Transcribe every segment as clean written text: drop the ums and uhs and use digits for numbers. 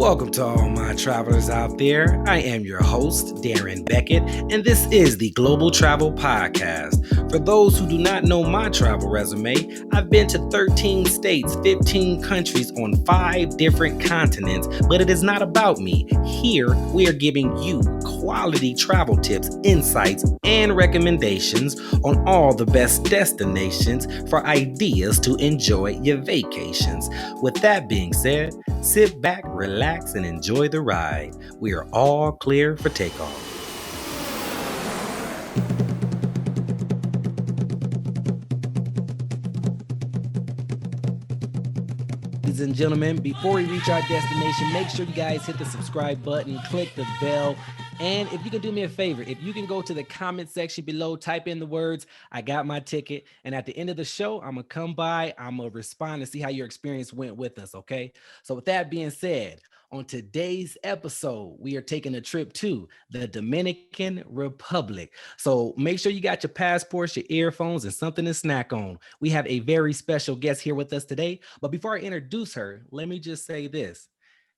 Welcome to all my travelers out there. I am your host, Darren Beckett, and this is the Global Travel Podcast. For those who do not know my travel resume, I've been to 13 states, 15 countries on 5 different continents, but it is not about me. Here, we are giving you quality travel tips, insights, and recommendations on all the best destinations for ideas to enjoy your vacations. With that being said, sit back, relax, and enjoy the ride. We are all clear for takeoff. Ladies and gentlemen, before we reach our destination, make sure you guys hit the subscribe button, click the bell, and if you can do me a favor, if you can go to the comment section below, type in the words, "I got my ticket," and at the end of the show, I'm going to come by, I'm going to respond and see how your experience went with us, okay? So with that being said, on today's episode, we are taking a trip to the Dominican Republic. So make sure you got your passports, your earphones, and something to snack on. We have a very special guest here with us today. But before I introduce her, let me just say this.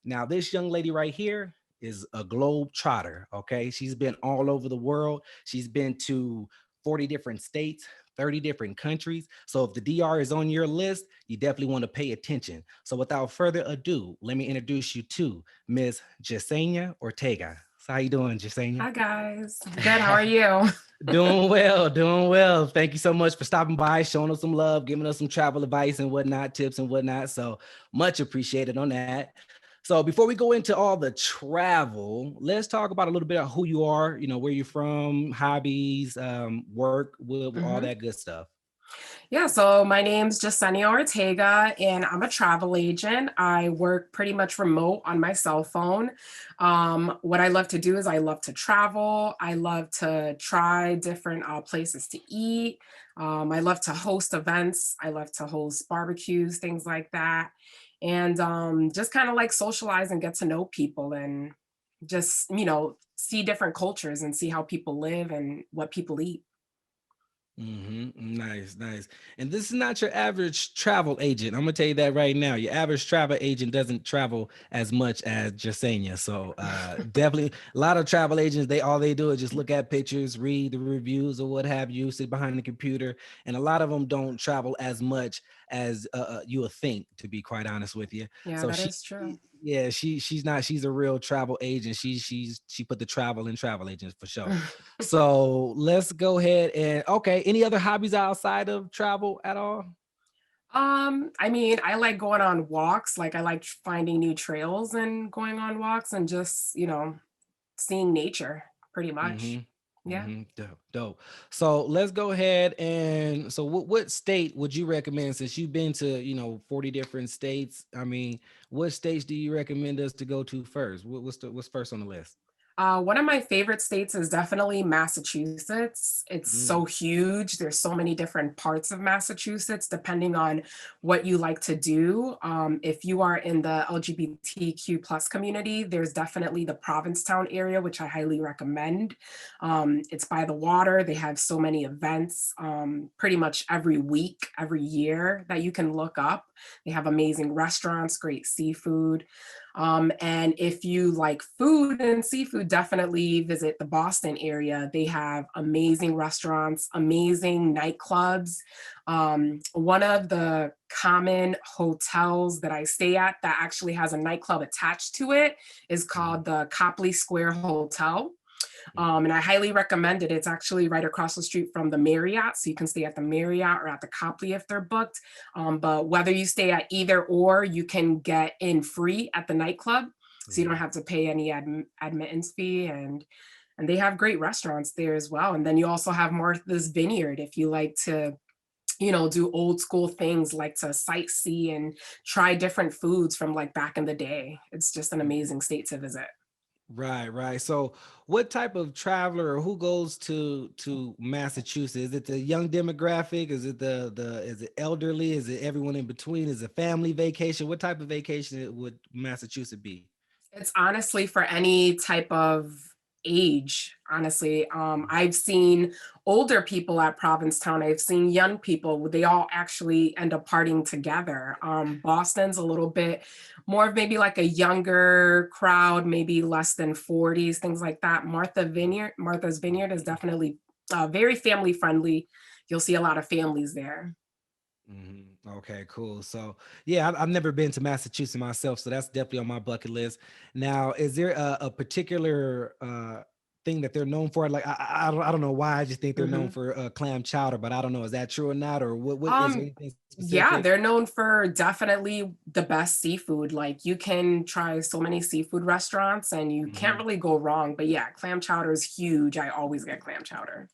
Now, this young lady right here is a globe trotter, okay? She's been all over the world. She's been to 40 different states, 30 different countries. So if the DR is on your list, you definitely want to pay attention. So without further ado, let me introduce you to Ms. Justine Ortega. So how you doing, Justine? Hi, guys. Good. How are you? Doing well, doing well. Thank you so much for stopping by, showing us some love, giving us some travel advice and whatnot, tips and whatnot. So much appreciated on that. So before we go into all the travel, let's talk about a little bit of who you are, where you're from, hobbies, work, all that good stuff. Yeah, so my name's Justine Ortega, and I'm a travel agent. I work pretty much remote on my cell phone. What I love to do is I love to travel. I love to try different places to eat. I love to host events. I love to host barbecues, things like that. And just kind of like socialize and get to know people and just, see different cultures and see how people live and what people eat. Nice, nice. And this is not your average travel agent. I'm gonna tell you that right now. Your average travel agent doesn't travel as much as Jasenia. So definitely a lot of travel agents, all they do is just look at pictures, read the reviews or what have you, sit behind the computer. And a lot of them don't travel as much as you would think, to be quite honest with you. Yeah, So that is true. she's a real travel agent. She put the travel in travel agents for sure. So let's go ahead and any other hobbies outside of travel at all? I mean, I like going on walks. Like I like finding new trails and going on walks and just, seeing nature pretty much. Yeah. Dope. So let's go ahead and what state would you recommend since you've been to 40 different states? I mean, what states do you recommend us to go to first? What's first on the list? One of my favorite states is definitely Massachusetts. It's so huge. There's so many different parts of Massachusetts, depending on what you like to do. If you are in the LGBTQ plus community, there's definitely the Provincetown area, which I highly recommend. It's by the water. They have so many events pretty much every week, every year that you can look up. They have amazing restaurants, great seafood. And if you like food and seafood, definitely visit the Boston area. They have amazing restaurants, amazing nightclubs. One of the common hotels that I stay at that actually has a nightclub attached to it is called the Copley Square Hotel. And I highly recommend it. It's actually right across the street from the Marriott. So you can stay at the Marriott or at the Copley if they're booked. But whether you stay at either or, you can get in free at the nightclub. So you don't have to pay any admittance fee. And they have great restaurants there as well. And then you also have Martha's Vineyard if you like to do old school things like to sightsee and try different foods from like back in the day. It's just an amazing state to visit. Right. So what type of traveler or who goes to Massachusetts? Is it the young demographic? Is it is it elderly? Is it everyone in between? Is it family vacation? What type of vacation would Massachusetts be? It's honestly for any type of age, honestly. I've seen older people at Provincetown. I've seen young people. They all actually end up partying together. Boston's a little bit more of maybe like a younger crowd, maybe less than 40s, things like that. Martha's Vineyard is definitely very family friendly. You'll see a lot of families there. Mhm. Okay, cool. So, yeah, I've never been to Massachusetts myself, so that's definitely on my bucket list. Now, is there a particular thing that they're known for? Like, I don't know why. I just think they're known Mhm. for clam chowder, but I don't know. Is that true or not? Or what is there Um, anything yeah, specific? they're known for definitely the best seafood. Like you can try so many seafood restaurants and you can't Mhm. really go wrong. But yeah, clam chowder is huge. I always get clam chowder.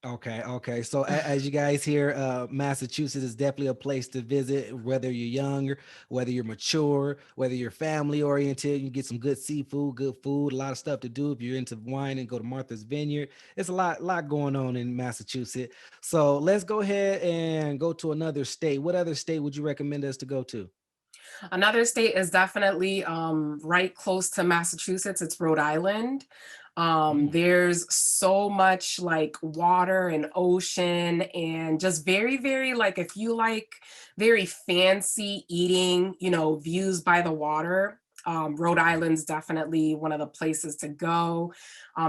Okay, okay. So as you guys hear, Massachusetts is definitely a place to visit, whether you're younger, whether you're mature, whether you're family oriented. You get some good seafood, good food, a lot of stuff to do. If you're into wine and go to Martha's Vineyard, it's a lot going on in Massachusetts. So let's go ahead and go to another state. What other state would you recommend us to go to? Another state is definitely right close to Massachusetts. It's Rhode Island. Mm, There's so much like water and ocean and just very, very like if you like very fancy eating, views by the water. Rhode Island's definitely one of the places to go.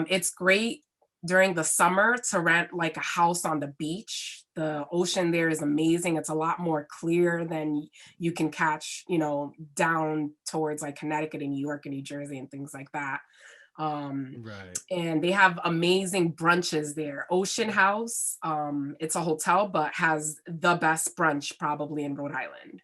It's great during the summer to rent like a house on the beach. The ocean there is amazing. It's a lot more clear than you can catch, down towards like Connecticut and New York and New Jersey and things like that. Um, right. and they have amazing brunches there. Ocean House, it's a hotel, but has the best brunch probably in Rhode Island.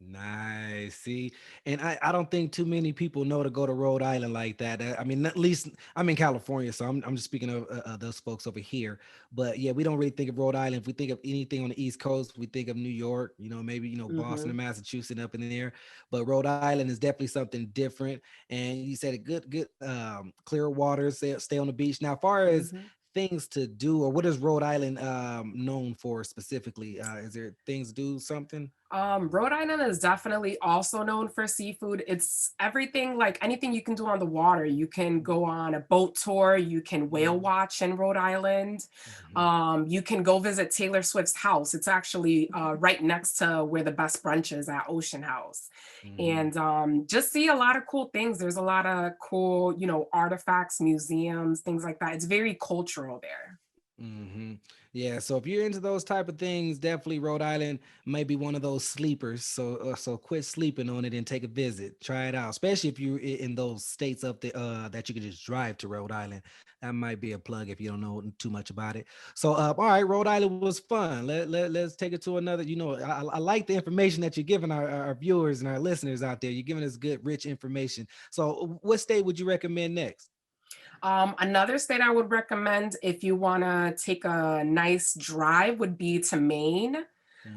Nice. See, and I don't think too many people know to go to Rhode Island like that. I mean, at least I'm in California, so I'm just speaking of those folks over here. But yeah, we don't really think of Rhode Island. If we think of anything on the East Coast, we think of New York. Maybe Boston or Hmm. Massachusetts up in there. But Rhode Island is definitely something different. And you said a good clear waters. Stay on the beach. Now, as far as Hmm. things to do, or what is Rhode Island known for specifically? Is there things to do something? Rhode Island is definitely also known for seafood. It's everything like anything you can do on the water. You can go on a boat tour, you can whale watch in Rhode Island. Mhm. You can go visit Taylor Swift's house. It's actually right next to where the best brunch is at Ocean House. Mhm. And just see a lot of cool things. There's a lot of cool, artifacts, museums, things like that. It's very cultural there. Hmm. Yeah, so if you're into those type of things, definitely Rhode Island might be one of those sleepers. So quit sleeping on it and take a visit. Try it out, especially if you're in those states up there that you can just drive to Rhode Island. That might be a plug if you don't know too much about it. So all right, Rhode Island was fun. Let's take it to another. I like the information that you're giving our viewers and our listeners out there. You're giving us good, rich information. So what state would you recommend next? Another state I would recommend if you want to take a nice drive would be to Maine.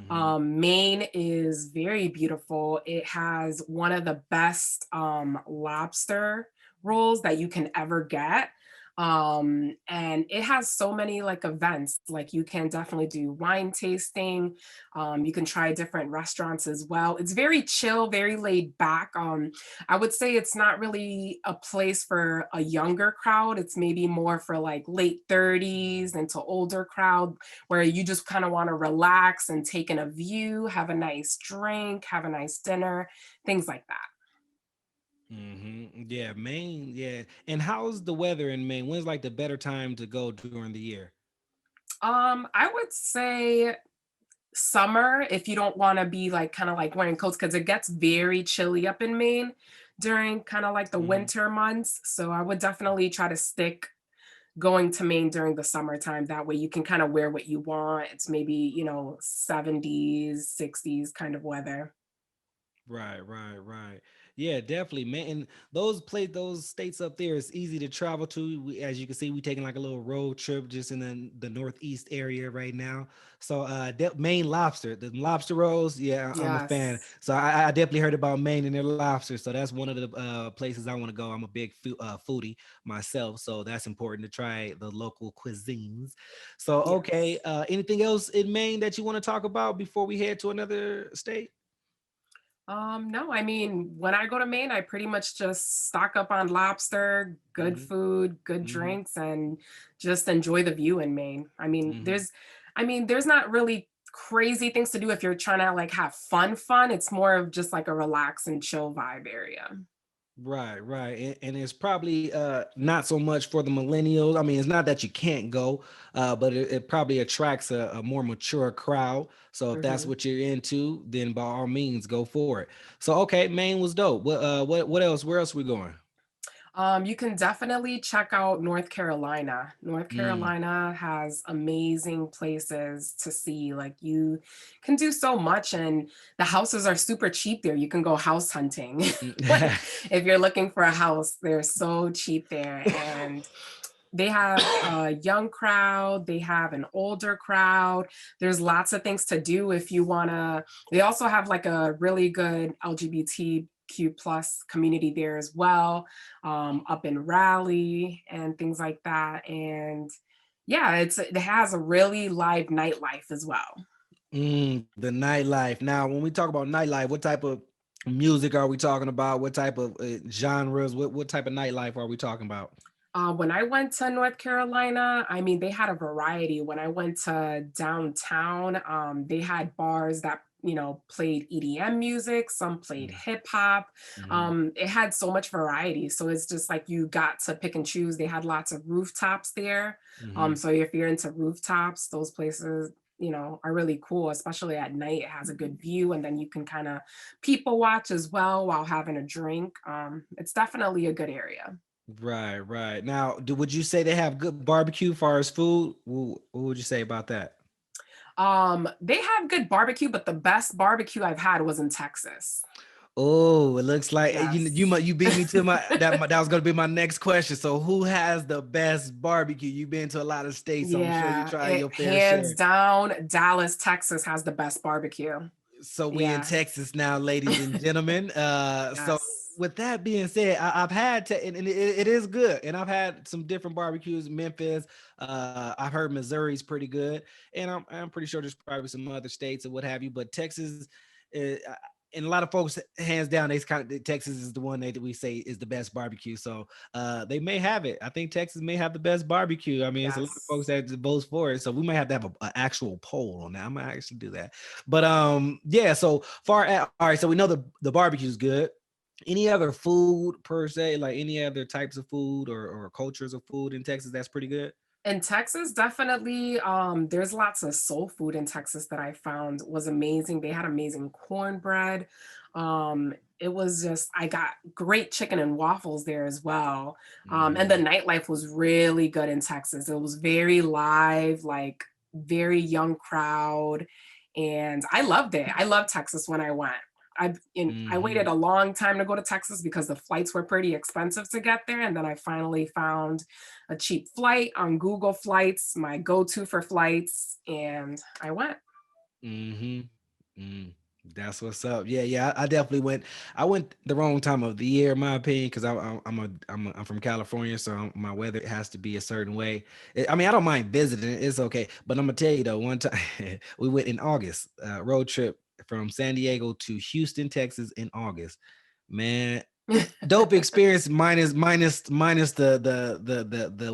Hmm. Maine is very beautiful. It has one of the best lobster rolls that you can ever get. And it has so many like events. Like you can definitely do wine tasting. You can try different restaurants as well. It's very chill, very laid back. I would say it's not really a place for a younger crowd. It's maybe more for like late 30s and to older crowd where you just kind of want to relax and take in a view, have a nice drink, have a nice dinner, things like that. Yeah, Maine. Yeah. And how's the weather in Maine? When's like the better time to go during the year? I would say summer if you don't want to be like kind of like wearing coats because it gets very chilly up in Maine during kind of like the Hmm. winter months. So I would definitely try to stick going to Maine during the summertime. That way you can kind of wear what you want. It's maybe, 70s, 60s kind of weather. Right. Yeah, definitely, man. And those states up there, it's easy to travel to. As you can see, we taking like a little road trip just in the northeast area right now. So, Maine lobster, the lobster rolls. Yeah, I'm a fan. Yes. So I definitely heard about Maine and their lobster. So that's one of the places I want to go. I'm a big foodie myself, so that's important to try the local cuisines. So, okay, Yes. anything else in Maine that you want to talk about before we head to another state? No, I mean, when I go to Maine, I pretty much just stock up on lobster, good Hmm. food, good Hmm. drinks, and just enjoy the view in Maine. Hmm. I mean, there's not really crazy things to do if you're trying to like have fun. It's more of just like a relax and chill vibe area. Right, right. And it's probably not so much for the millennials. I mean, it's not that you can't go, but it probably attracts a more mature crowd. So if that's Mhm. what you're into, then by all means go for it. So okay, Maine was dope. What else? Where else we going? You can definitely check out North Carolina. North Mm. Carolina has amazing places to see. Like you can do so much, and the houses are super cheap there. You can go house hunting. Like if you're looking for a house, they're so cheap there. And they have a young crowd, they have an older crowd. There's lots of things to do if you want to. They also have like a really good LGBTQ plus community there as well, up in Raleigh and things like that. And yeah, it has a really live nightlife as well. The nightlife. Now, when we talk about nightlife, what type of music are we talking about? What type of genres? What type of nightlife are we talking about? When I went to North Carolina, I mean, they had a variety. When I went to downtown, they had bars that, played EDM music, some played hip hop. Mm-hmm. It had so much variety. So it's just like you got to pick and choose. They had lots of rooftops there. Hmm. So if you're into rooftops, those places, are really cool, especially at night. It has a good view, and then you can kind of people watch as well while having a drink. It's definitely a good area. Right, right. Now, would you say they have good barbecue far as food? What would you say about that? They have good barbecue, but the best barbecue I've had was in Texas. Oh, it looks like Yes. you beat me to that was gonna be my next question. So, who has the best barbecue? You've been to a lot of states, so I'm sure you Yeah, tried it your fair hands share. down, Dallas, Texas has the best barbecue. So we in Yeah. Texas now, ladies and gentlemen. So Yes. with that being said, I've had and it is good, and I've had some different barbecues. Memphis, I've heard Missouri's pretty good, and I'm pretty sure there's probably some other states or what have you. But Texas, uh, and a lot of folks, hands down, they kind of Texas is the one that we say is the best barbecue. So they may have it. I think Texas may have the best barbecue. I mean, it's a lot of folks Yes. that vote for it. So we might have to have an actual poll on that. I'm gonna actually do that. But yeah, so far at all right, so we know the barbecue is good. Any other food per se, like any other types of food or cultures of food in Texas that's pretty good? In Texas, definitely, there's lots of soul food in Texas that I found was amazing. They had amazing cornbread. It was just, I got great chicken and waffles there as well. And the Mhm. nightlife was really good in Texas. It was very live, like very young crowd. And I loved it. I loved Texas when I went. I waited Mhm. a long time to go to Texas because the flights were pretty expensive to get there. And then I finally found a cheap flight on Google Flights, my go-to for flights, and I went. Mhm. Mm. That's what's up. Yeah, yeah. I definitely went. I went the wrong time of the year, in my opinion, because I'm from California, so my weather has to be a certain way. I mean, I don't mind visiting; it's okay. But I'm gonna tell you though, one time we went in August, road trip from San Diego to Houston, Texas, in August. Man, dope experience minus the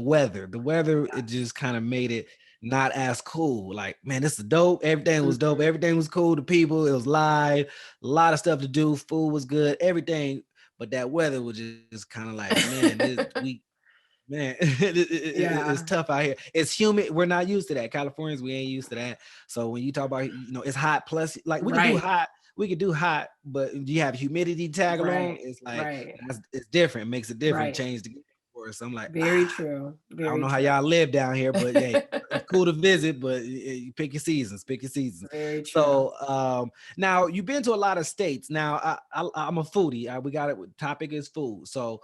weather. The weather, it Yes. just kind of made it not as cool. Like, man, this is dope. Everything was dope. Mhm. Everything was cool. The people, it was live, a lot of stuff to do. Food was good, everything. But that weather was just kind of like, man, man, it's Yeah, tough out here. It's humid. We're not used to that. Californians, we ain't used to that. So when you talk about, it's hot. Plus, like right, we could do hot, but you have humidity tag along. right, It's like right, it's different. It makes a different right. change to get for us. I'm like, Very true, I don't very know how true. y'all live down here, but yeah, it's cool to visit, but you pick your seasons. Pick your seasons. Very true. So now you've been to a lot of states. Now I'm a foodie. We got it. Topic is food. So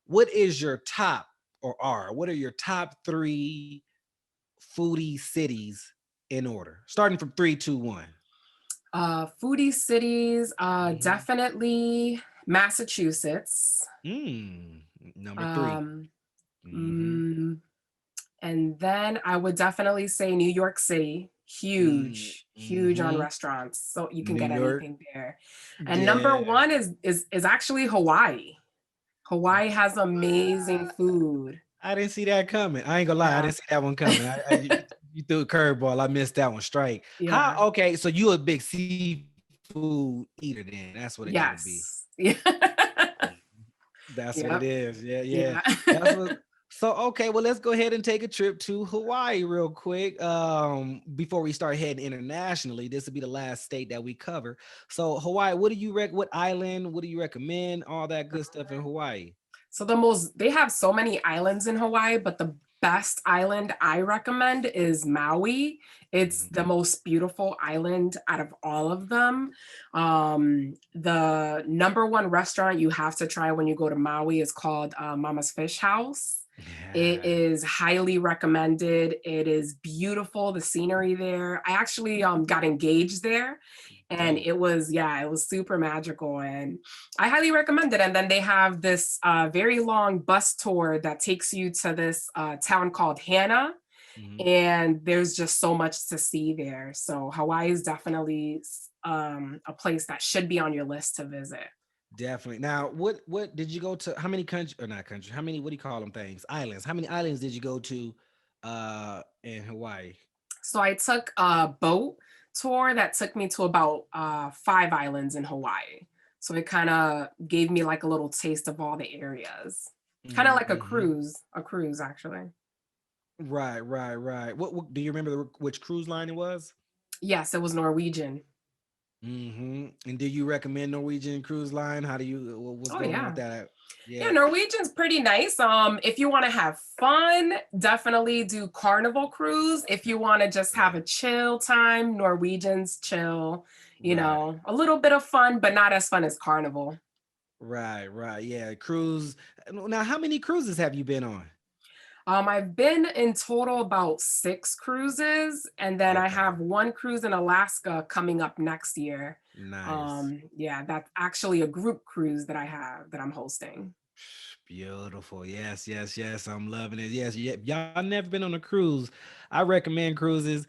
what is your top what are your top three foodie cities in order? Starting from three, two, one. Foodie cities, Mm-hmm. definitely Massachusetts. Number three. Um, Mm-hmm. mm, and then I would definitely say New York City, huge on Mm-hmm. restaurants. So you can New get York. anything there. And number Yeah. one is actually Hawaii. Hawaii has amazing What? food. I didn't see that coming. I ain't gonna lie, I Yeah, didn't see that one coming. You threw a curveball. I missed that one straight. How? yeah, Okay, so you a big seafood eater then? That's what it got to be. yes. Yeah. That's what it Yep. is. Yeah, yeah. Yeah. That's what. So okay, well let's go ahead and take a trip to Hawaii real quick. Before we start heading internationally, this will be the last state that we cover. So Hawaii, what do you what island? What do you recommend? All that good stuff in Hawaii. So they have so many islands in Hawaii, but the best island I recommend is Maui. It's Mhm. the most beautiful island out of all of them. The number one restaurant you have to try when you go to Maui is called Mama's Fish House. It Yeah. is highly recommended. It is beautiful, the scenery there. I actually got engaged there, and Dope. it was, yeah, it was super magical, and I highly recommend it. And then they have this very long bus tour that takes you to this town called Hana, Mhm. and there's just so much to see there. So Hawaii is definitely a place that should be on your list to visit. Definitely. Now, what did you go to? How many countries or not countries? How many, what do you call them things? Islands. How many islands did you go to in Hawaii? So I took a boat tour that took me to about 5 islands in Hawaii. So it kind of gave me like a little taste of all the areas. Kind of like Mm-hmm. a cruise actually. Right, right, right. What do you remember which cruise line it was? Yes, it was Norwegian. Mm-hmm. And do you recommend Norwegian Cruise Line? How do you what's Oh going on with yeah. that? Yeah, Yeah. Norwegian's pretty nice. If you want to have fun, definitely do Carnival cruise. If you want to just have Yeah. a chill time, Norwegian's chill, Right. a little bit of fun, but not as fun as Carnival. Right, right. Yeah. Cruise. Now, how many cruises have you been on? I've been in total about 6 cruises, and then I Okay. have one cruise in Alaska coming up next year. Nice. Yeah, that's actually a group cruise that I'm hosting. Beautiful. Yes, yes, yes. I'm loving it. Yes, yeah. Y'all never been on a cruise. I recommend cruises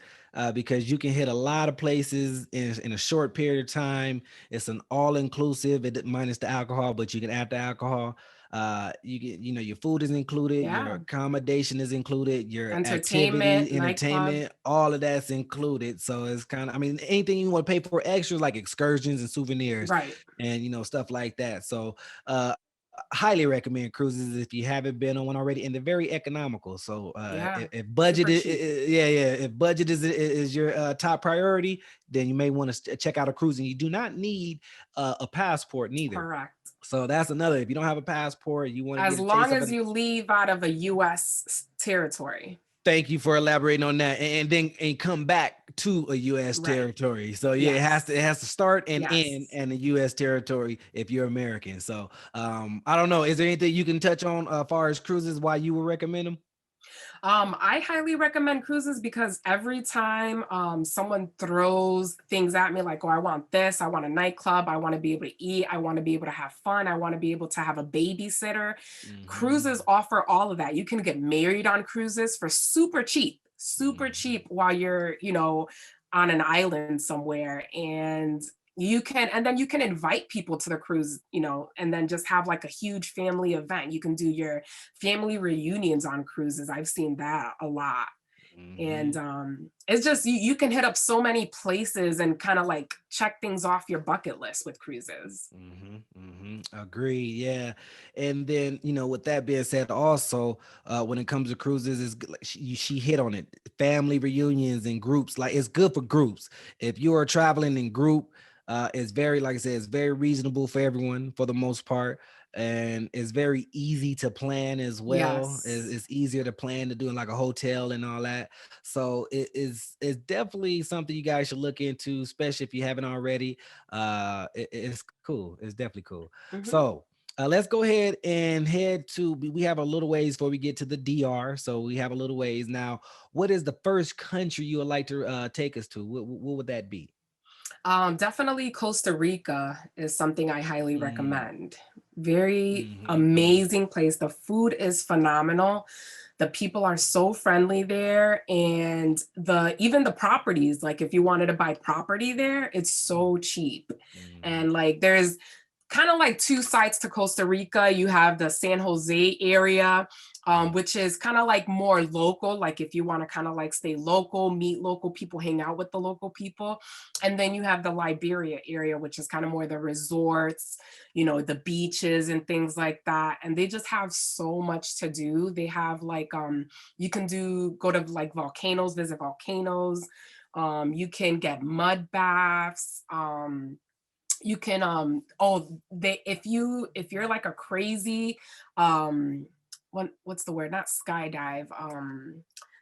because you can hit a lot of places in a short period of time. It's an all-inclusive, minus the alcohol, but you can add the alcohol. You get, your food is included, your Yeah, accommodation is included, your entertainment, activity, nightclub. entertainment, all of that's included. So it's kind of, I mean, anything you want to pay for extras like excursions and souvenirs Right. and stuff like that. So highly recommend cruises if you haven't been on one already, and they're very economical. So Yeah, if budget super cheap. yeah, yeah, if budget is your top priority, then you may want to check out a cruise, and you do not need a passport neither. Correct. So that's another, if you don't have a passport, you want to As get a taste long of as it. you leave out of a US territory. Thank you for elaborating on that, and then come back to a U.S. Right. territory. So yeah, Yes. it has to start and end Yes. in a U.S. territory if you're American. So I don't know. Is there anything you can touch on as far as cruises? Why you would recommend them? I highly recommend cruises because every time someone throws things at me like, oh, I want this, I want a nightclub, I want to be able to eat, I want to be able to have fun, I want to be able to have a babysitter. Cruises Hmm. offer all of that. You can get married on cruises for super Hmm. cheap while you're, on an island somewhere. And then you can invite people to the cruise, and then just have like a huge family event. You can do your family reunions on cruises. I've seen that a lot. And Hmm. it's just you can hit up so many places and kind of like check things off your bucket list with cruises. Hmm. Hmm. Agree. Yeah. And then, with that being said, also, when it comes to cruises, like she hit on it. Family reunions and groups, like it's good for groups. If you are traveling in group, it's very, like I said, it's very reasonable for everyone for the most part. And it's very easy to plan as well. Yes. It's easier to plan to do in like a hotel and all that. So it's definitely something you guys should look into, especially if you haven't already. It's cool. It's definitely cool. Hmm. So let's go ahead and head to. We have a little ways before we get to the DR. So we have a little ways now. What is the first country you would like to take us to? What would that be? Definitely Costa Rica is something I highly Mm, recommend. Very mhm, mhm. amazing place. The food is phenomenal. The people are so friendly there, and even the properties, like if you wanted to buy property there, it's so cheap. Mhm. And like there's kind of like two sides to Costa Rica. You have the San Jose area, Mhm. which is kind of like more local. Like if you want to kind of like stay local, meet local people, hang out with the local people. And then you have the Liberia area, which is kind of more the resorts, the beaches and things like that. And they just have so much to do. They have like, you can go to like volcanoes, visit volcanoes. You can get mud baths. You can they if you're like a crazy what's the word, not skydive,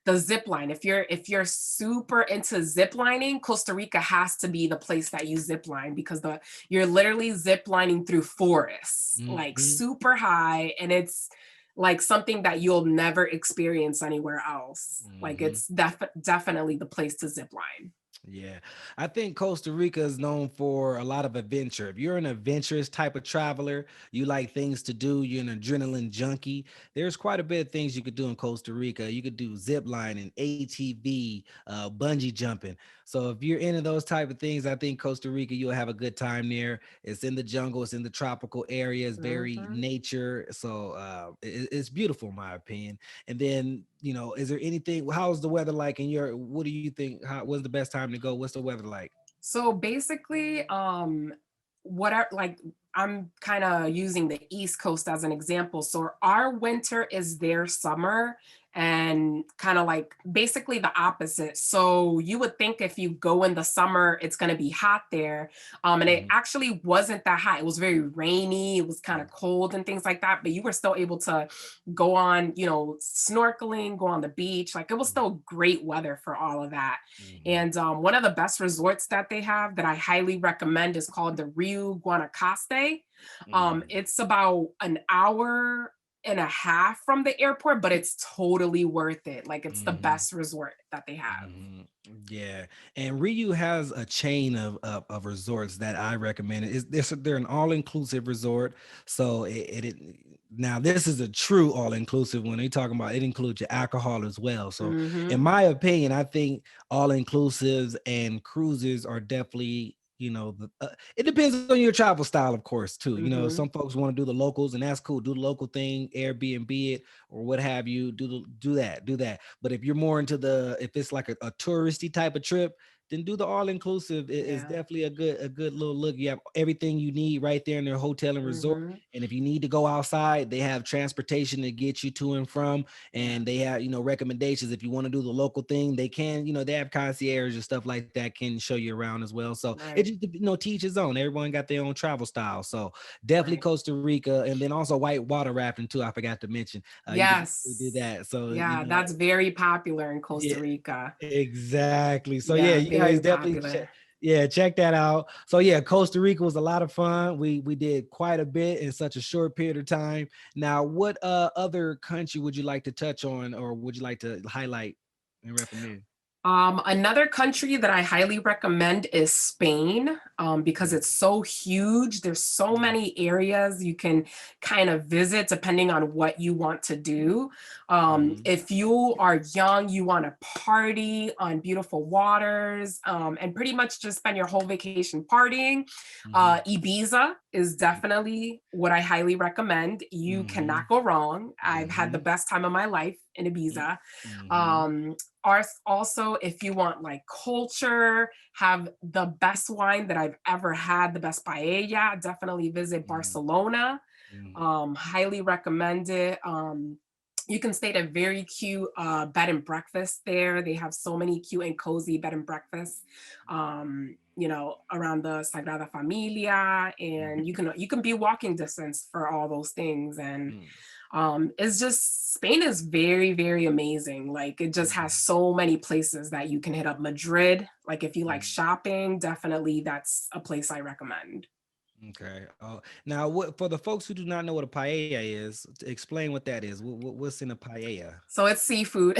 the zip line, if you're super into zip lining, Costa Rica has to be the place that you zip line, because you're literally zip lining through forests like Mhm. super high, and it's like something that you'll never experience anywhere else. Like Mhm. it's definitely the place to zip line. Yeah, I think Costa Rica is known for a lot of adventure. If you're an adventurous type of traveler, you like things to do, you're an adrenaline junkie, there's quite a bit of things you could do in Costa Rica. You could do zip lining, ATV, bungee jumping. So if you're into those type of things, I think Costa Rica, you'll have a good time there. It's in the jungle, it's in the tropical areas, very Mhm. nature. So it's beautiful, in my opinion. And then, is there anything, how's the weather like in your, what do you think, what's the best time to go? What's the weather like? So basically, whatever, like I'm kind of using the East Coast as an example. So our winter is their summer, and kind of like basically the opposite. So you would think if you go in the summer, it's going to be hot there. And it Mhm, actually wasn't that hot. It was very rainy. It was kind of mhm, cold and things like that. But you were still able to go on, snorkeling, go on the beach. Like it was mhm, still great weather for all of that. mhm, And one of the best resorts that they have that I highly recommend is called the Rio Guanacaste. mhm, It's about an hour and a half from the airport, but it's totally worth it. Like it's the mhm, best resort that they have. mhm. Yeah, and Ryu has a chain of resorts that I recommend. They're an all inclusive resort, so now this is a true all inclusive. When they talking about, it includes your alcohol as well. So, in Hmm. my opinion, I think all inclusives and cruises are definitely, it depends on your travel style, of course, too. Hmm. Some folks want to do the locals, and that's cool. Do the local thing, Airbnb it or what have you. Do that. But if you're more into if it's like a touristy type of trip, then do the all inclusive. It's Yeah. definitely a good little look. You have everything you need right there in their hotel and resort. Hmm. And if you need to go outside, they have transportation to get you to and from. Yeah. And they have, recommendations. If you want to do the local thing, they can, they have concierge and stuff like that can show you around as well. So it Right. just, teach his own. Everyone got their own travel style. So definitely Right. Costa Rica. And then also white water rafting too. I forgot to mention. You could definitely do Yes. that. So, Yeah, that's very popular in yeah, Costa Rica. exactly. So yeah, Yeah, you guys very definitely popular. check that out. So yeah, Costa Rica was a lot of fun. We did quite a bit in such a short period of time. Now, what other country would you like to touch on, or would you like to highlight and recommend? Another country that I highly recommend is Spain, because it's Mm, so huge. There's so mm, many areas you can kind of visit depending on what you want to do. mhm, If you are young, you want to party on beautiful waters, and pretty much just spend your whole vacation partying. mhm, Ibiza is definitely what I highly recommend. You cannot mhm, go wrong. I've had the mhm, best time of my life in mm, Ibiza. mhm, Um, Also, if you want like culture, have the best wine that I've ever had, the best paella, definitely visit mm, Barcelona. mm, Highly recommend it. You can stay at a very cute bed and breakfast there. They have so many cute and cozy bed and breakfasts, around the Sagrada Familia, and mhm, you can be walking distance for all those things. And mm, it's just Spain is very, very amazing. Like it just has mhm, so many places that you can hit up. Madrid, like if you like mm. shopping, definitely that's a place I recommend. Okay. Now, what for the folks who do not know what a paella is, explain what that is. What's in a paella? So it's seafood.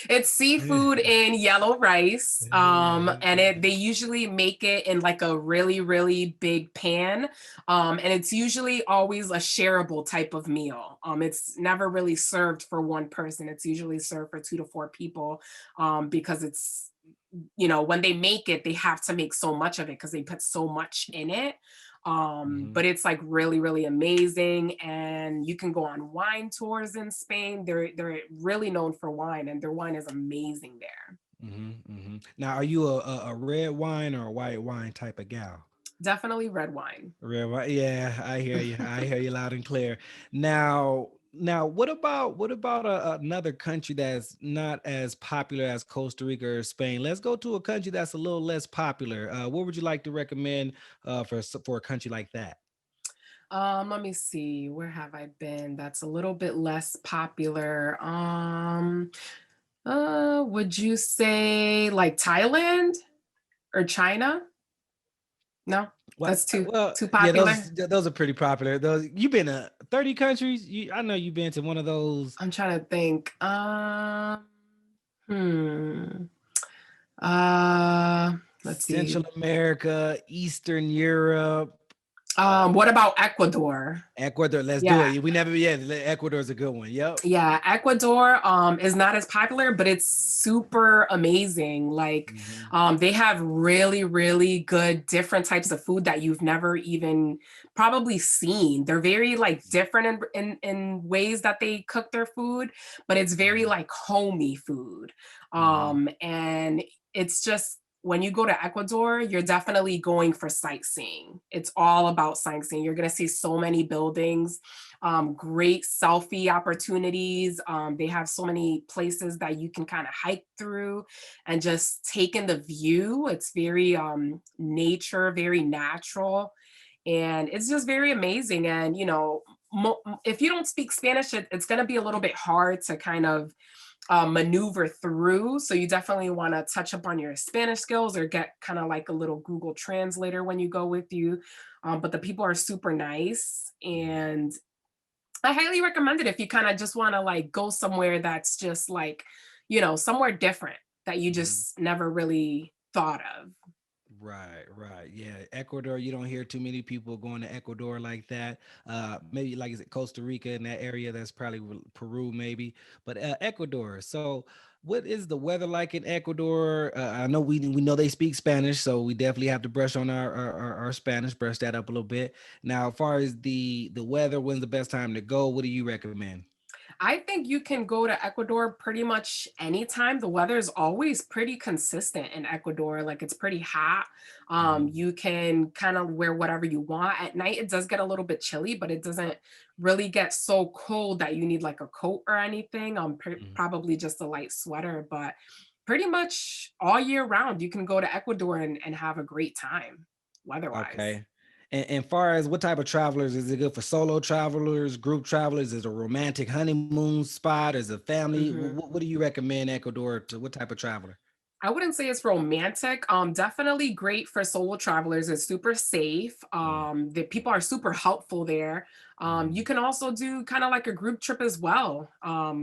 It's seafood in yellow rice. And they usually make it in like a really, really big pan. And it's usually always a shareable type of meal. It's never really served for one person. It's usually served for 2 to 4 people, because it's, when they make it, they have to make so much of it because they put so much in it. Mhm. But it's like really, really amazing. And you can go on wine tours in Spain. They're really known for wine, and their wine is amazing there. Now, are you a red wine or a white wine type of gal? Definitely red wine. Red wine. Yeah, I hear you. I hear you loud and clear. Now, what about another country that's not as popular as Costa Rica or Spain? Let's go to a country that's a little less popular. What would you like to recommend for a country like that? Let me see. Where have I been? That's a little bit less popular. Would you say like Thailand or China? No, Well, that's too well, too yeah, popular. those are pretty popular. Those you've been to 30 countries. I know you've been to one of those. I'm trying to think. Hmm. Uh, let's Central see. America, Eastern Europe, What about Ecuador? Ecuador. Let's do Yeah, it. We never, yeah, Ecuador's a good one. Yep. yeah. Ecuador is not as popular, but it's super amazing. Like, Mhm. they have really, really good different types of food that you've never even probably seen. They're very like different in ways that they cook their food, but it's very Mhm. like homey food. Mhm. And it's just when you go to Ecuador, you're definitely going for sightseeing. It's all about sightseeing. You're going to see so many buildings, great selfie opportunities. They have so many places that you can kind of hike through and just take in the view. It's very nature, very natural. And it's just very amazing. And, if you don't speak Spanish, it's going to be a little bit hard to kind of maneuver through. So you definitely want to touch up on your Spanish skills or get kind of like a little Google translator when you go with you. But the people are super nice, and I highly recommend it if you kind of just want to like go somewhere that's just like, somewhere different that you Mhm. just never really thought of. Right, right. Yeah. Ecuador, you don't hear too many people going to Ecuador like that. Maybe like is it Costa Rica in that area? That's probably Peru, maybe. But Ecuador. So, what is the weather like in Ecuador? I know we know they speak Spanish, so we definitely have to brush on our Spanish, brush that up a little bit. Now, as far as the weather, when's the best time to go? What do you recommend? I think you can go to Ecuador pretty much anytime. The weather is always pretty consistent in Ecuador. Like it's pretty hot. Mhm. You can kind of wear whatever you want. At night, it does get a little bit chilly, but it doesn't really get so cold that you need like a coat or anything. Mhm. Probably just a light sweater, but pretty much all year round, you can go to Ecuador and have a great time weather-wise. Okay. And far as what type of travelers, is it good for solo travelers, group travelers? Is it a romantic honeymoon spot? Is it family? Mhm. What do you recommend Ecuador to what type of traveler? I wouldn't say it's romantic. Definitely great for solo travelers. It's super safe. Mm, The people are super helpful there. You mhm, can also do kind of like a group trip as well.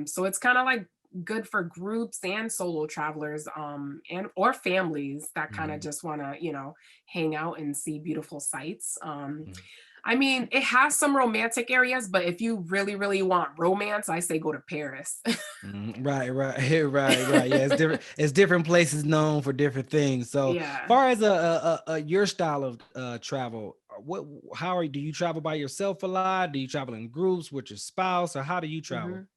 So it's kind of like good for groups and solo travelers, and or families that kind of mhm, just want to, hang out and see beautiful sights. mhm, I mean, it has some romantic areas, but if you really, really want romance, I say go to Paris. mhm. Right, right, right. Yeah, it's different. It's different places known for different things. So, Yeah. far as your style of travel, how do you travel by yourself a lot? Do you travel in groups with your spouse, or how do you travel? Mhm.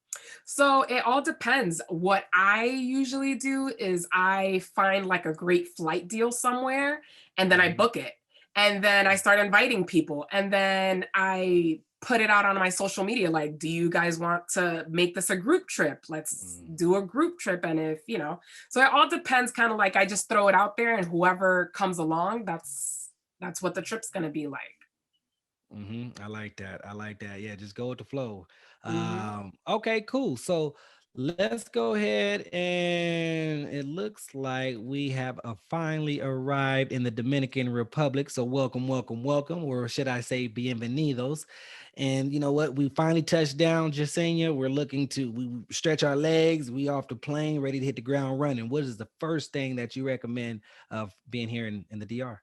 So it all depends. What I usually do is I find like a great flight deal somewhere and then I Mhm, book it. And then I start inviting people. And then I put it out on my social media like, do you guys want to make this a group trip? Let's mhm. do a group trip. And so it all depends, kind of like I just throw it out there and whoever comes along, that's what the trip's going to be like. I like that. I like that. Yeah, just go with the flow. Mhm. Okay, cool. So Let's go ahead, and it looks like we have finally arrived in the Dominican Republic. So welcome, welcome, welcome, or should I say bienvenidos. And you know what? We finally touched down, Jasenia. We're looking to we stretch our legs, we off the plane, ready to hit the ground running. What is the first thing that you recommend of being here in the DR?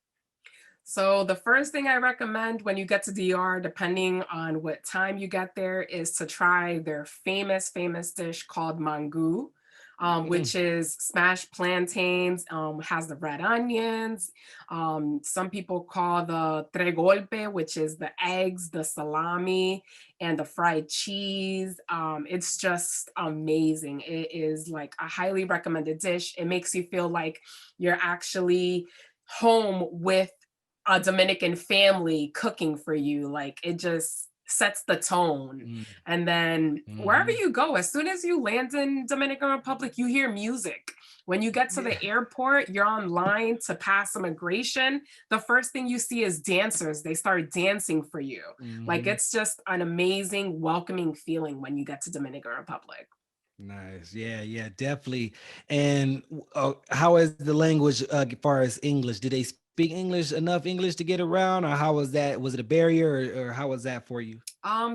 So the first thing I recommend when you get to DR, depending on what time you get there, is to try their famous dish called mango, Mm, which is smashed plantains, has the red onions. Some people call the tres golpe, which is the eggs, the salami, and the fried cheese. It's just amazing. It is like a highly recommended dish. It makes you feel like you're actually home with a Dominican family cooking for you. Like it just sets the tone. mm, And then wherever mhm. you go, as soon as you land in Dominican Republic, you hear music. When you get to Yeah. the airport, you're online to pass immigration. The first thing you see is dancers. They start dancing for you. Like Mhm. it's just an amazing, welcoming feeling when you get to Dominican Republic. Nice. Yeah, yeah, definitely. And how is the language as far as English? Do they speak English, enough English to get around, or how was that? Was it a barrier, or how was that for you?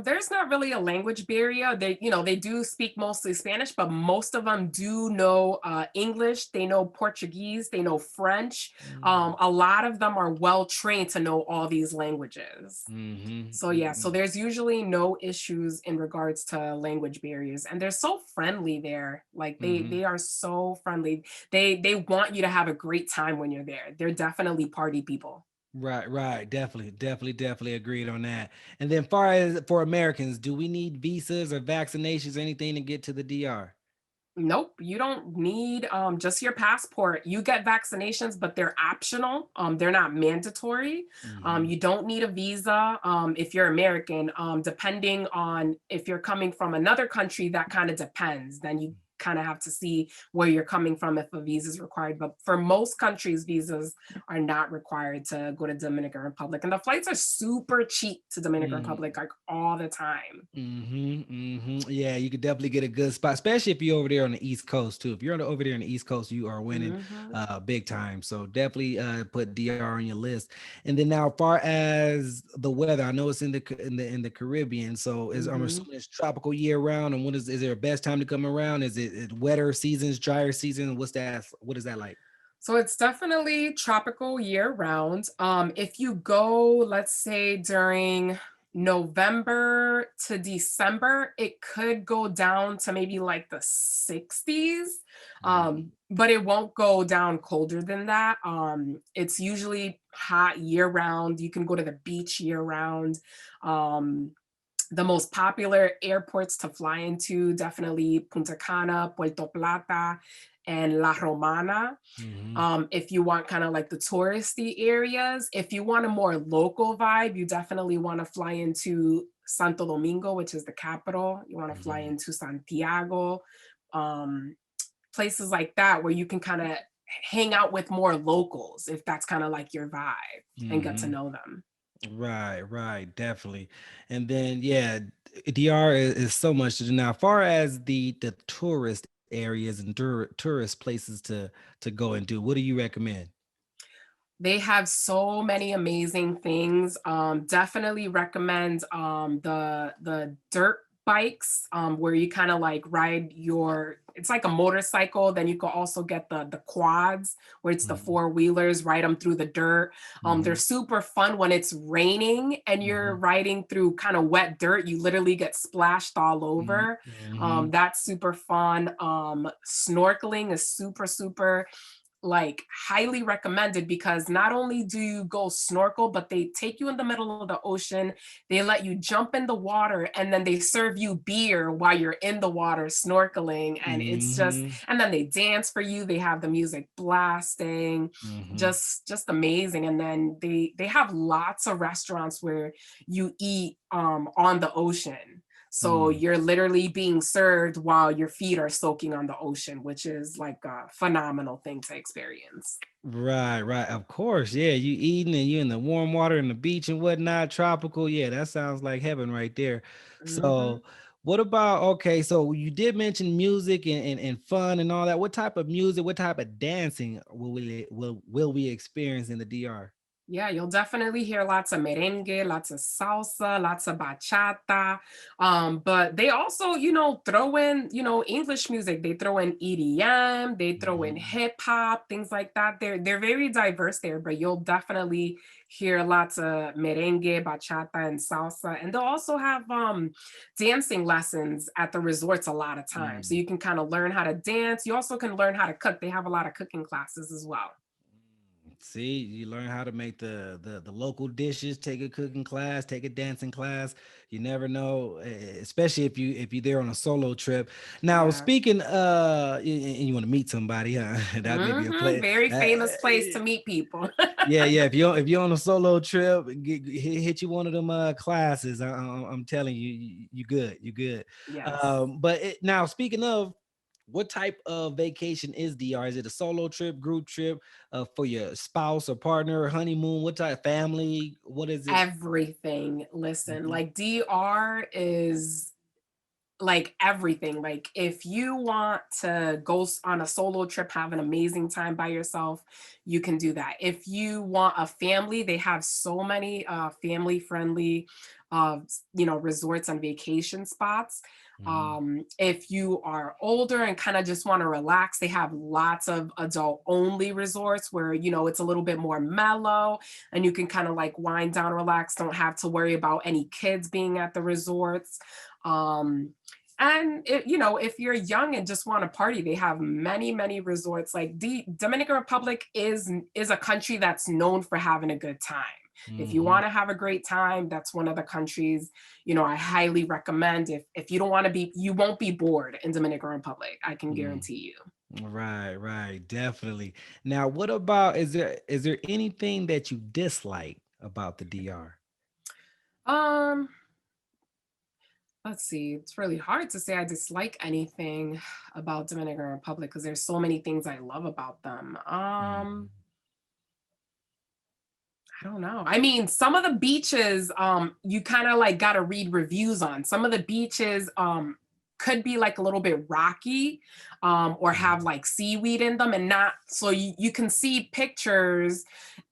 There's not really a language barrier. They do speak mostly Spanish, but most of them do know English. They know Portuguese. They know French. Mm. A lot of them are well trained to know all these languages. Mhm. So yeah, so Mhm. there's usually no issues in regards to language barriers, and they're so friendly there. Like Mhm. they are so friendly. They want you to have a great time when you're there. They're definitely party people. Right, right. Definitely agreed on that. And then far as for Americans, do we need visas or vaccinations or anything to get to the DR? Nope, you don't need just your passport. You get vaccinations, but they're optional. They're not mandatory. Mhm. You don't need a visa if you're American. Depending on if you're coming from another country, that kind of depends. Then you kind of have to see where you're coming from if a visa is required. But for most countries, visas are not required to go to Dominican Republic, and the flights are super cheap to Dominican Republic, like all the time. Yeah, you could definitely get a good spot, especially if you're over there on the East Coast too. If you're over there on the East Coast, you are winning Mhm. big time. So definitely put DR on your list. And then now, far as the weather, I know it's in the Caribbean, so is I'm Mhm. assuming it's tropical year round. And what is there a best time to come around? Is it wetter seasons, drier season? What's that? What is that like? So it's definitely tropical year round. If you go, let's say during November to December, it could go down to maybe like the 60s, Mhm. but it won't go down colder than that. It's usually hot year round. You can go to the beach year round. Um, the most popular airports to fly into definitely Punta Cana, Puerto Plata, and La Romana. Mhm. If you want kind of like the touristy areas. If you want a more local vibe, you definitely want to fly into Santo Domingo, which is the capital. You want to fly Mhm. into Santiago, um, places like that where you can kind of hang out with more locals if that's kind of like your vibe and get to Mhm. know them. Right, right, definitely. And then yeah, DR is so much to do now. Far as the tourist areas and tourist places to go and do, what do you recommend? They have so many amazing things. Definitely recommend the dirt bikes where you kind of like ride your. It's like a motorcycle. Then you can also get the quads where it's the Mhm. four wheelers. Ride them through the dirt. They're Mhm. super fun when it's raining and you're Mhm. riding through kind of wet dirt. You literally get splashed all Mhm. over. Mhm. That's super fun. Snorkeling is super like highly recommended because not only do you go snorkel, but they take you in the middle of the ocean, they let you jump in the water, and then they serve you beer while you're in the water snorkeling. And it's just, Mhm. and then they dance for you, they have the music blasting, Mhm. just amazing. And then they have lots of restaurants where you eat on the ocean, so Mm. you're literally being served while your feet are soaking on the ocean, which is like a phenomenal thing to experience. Right, right. Of course. Yeah. You eating and you in the warm water and the beach and whatnot, tropical. Yeah, that sounds like heaven right there. Mhm. So What about, okay, so you did mention music and fun and all that. What type of music, what type of dancing will we experience in the DR? Yeah, you'll definitely hear lots of merengue, lots of salsa, lots of bachata. But they also, throw in, English music. They throw in EDM, they throw in Mhm. hip hop, things like that. They're very diverse there, but you'll definitely hear lots of merengue, bachata, and salsa. And they'll also have dancing lessons at the resorts a lot of times. So Mm. you can kind of learn how to dance. You also can learn how to cook. They have a lot of cooking classes as well. See, you learn how to make the local dishes, take a cooking class, take a dancing class. You never know, especially if you're there on a solo trip. Now, Yeah. speaking and you want to meet somebody, huh? That may be a play. Very famous place to meet people. Yeah, yeah. If you're on a solo trip, hit you one of them classes. I'm telling you, you good, you good. Yes. Now, speaking of, what type of vacation is DR? Is it a solo trip, group trip, for your spouse or partner, honeymoon? What type, family? What is it? Everything. Listen, Mhm. like DR is like everything. Like if you want to go on a solo trip, have an amazing time by yourself, you can do that. If you want a family, they have so many family friendly resorts and vacation spots. Mhm. If you are older and kind of just want to relax, they have lots of adult only resorts where it's a little bit more mellow and you can kind of like wind down, relax, don't have to worry about any kids being at the resorts. And if you're young and just want to party, they have many, many resorts. Like the Dominican Republic is a country that's known for having a good time. If you Mhm. want to have a great time, that's one of the countries, I highly recommend. If you don't want to be, you won't be bored in Dominican Republic. I can Mhm. guarantee you. Right, right, definitely. Now, what about, is there anything that you dislike about the DR? Um, let's see. It's really hard to say I dislike anything about Dominican Republic because there's so many things I love about them. Mhm. I don't know. I mean, some of the beaches, you kind of like got to read reviews on. Some of the beaches, could be like a little bit rocky, or have Mhm. like seaweed in them, and not so you can see pictures,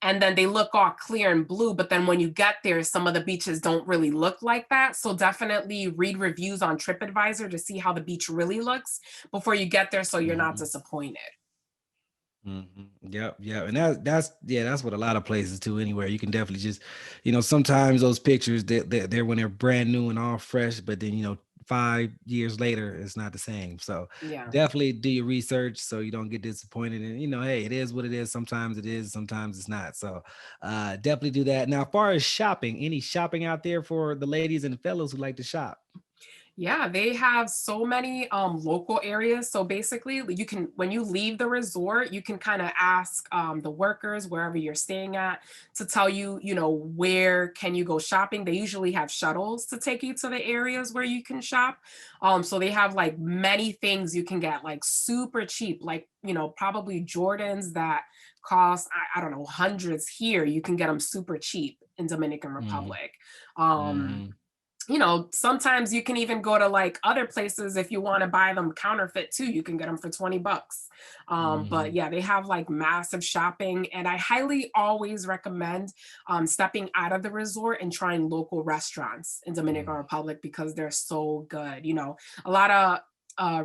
and then they look all clear and blue. But then when you get there, some of the beaches don't really look like that. So definitely read reviews on TripAdvisor to see how the beach really looks before you get there, so you're not Mhm. disappointed. Yep, yep. And that's yeah, that's what a lot of places do anywhere. You can definitely just, sometimes those pictures, they're when they're brand new and all fresh, but then 5 years later, it's not the same. So Yeah. definitely do your research so you don't get disappointed. And hey, it is what it is. Sometimes it is, sometimes it's not. So definitely do that. Now, as far as shopping, any shopping out there for the ladies and fellows who like to shop? Yeah, they have so many local areas. So basically, you can when you leave the resort, you can kind of ask the workers wherever you're staying at to tell you, where can you go shopping. They usually have shuttles to take you to the areas where you can shop. So they have like many things you can get like super cheap, like probably Jordans that cost I don't know hundreds here. You can get them super cheap in Dominican Mhm. Republic. Um, Mhm. Sometimes you can even go to like other places if you want to buy them counterfeit too. You can get them for 20 bucks. But Mhm. yeah, they have like massive shopping. And I highly always recommend stepping out of the resort and trying local restaurants in Dominican Mhm. Republic because they're so good. A lot of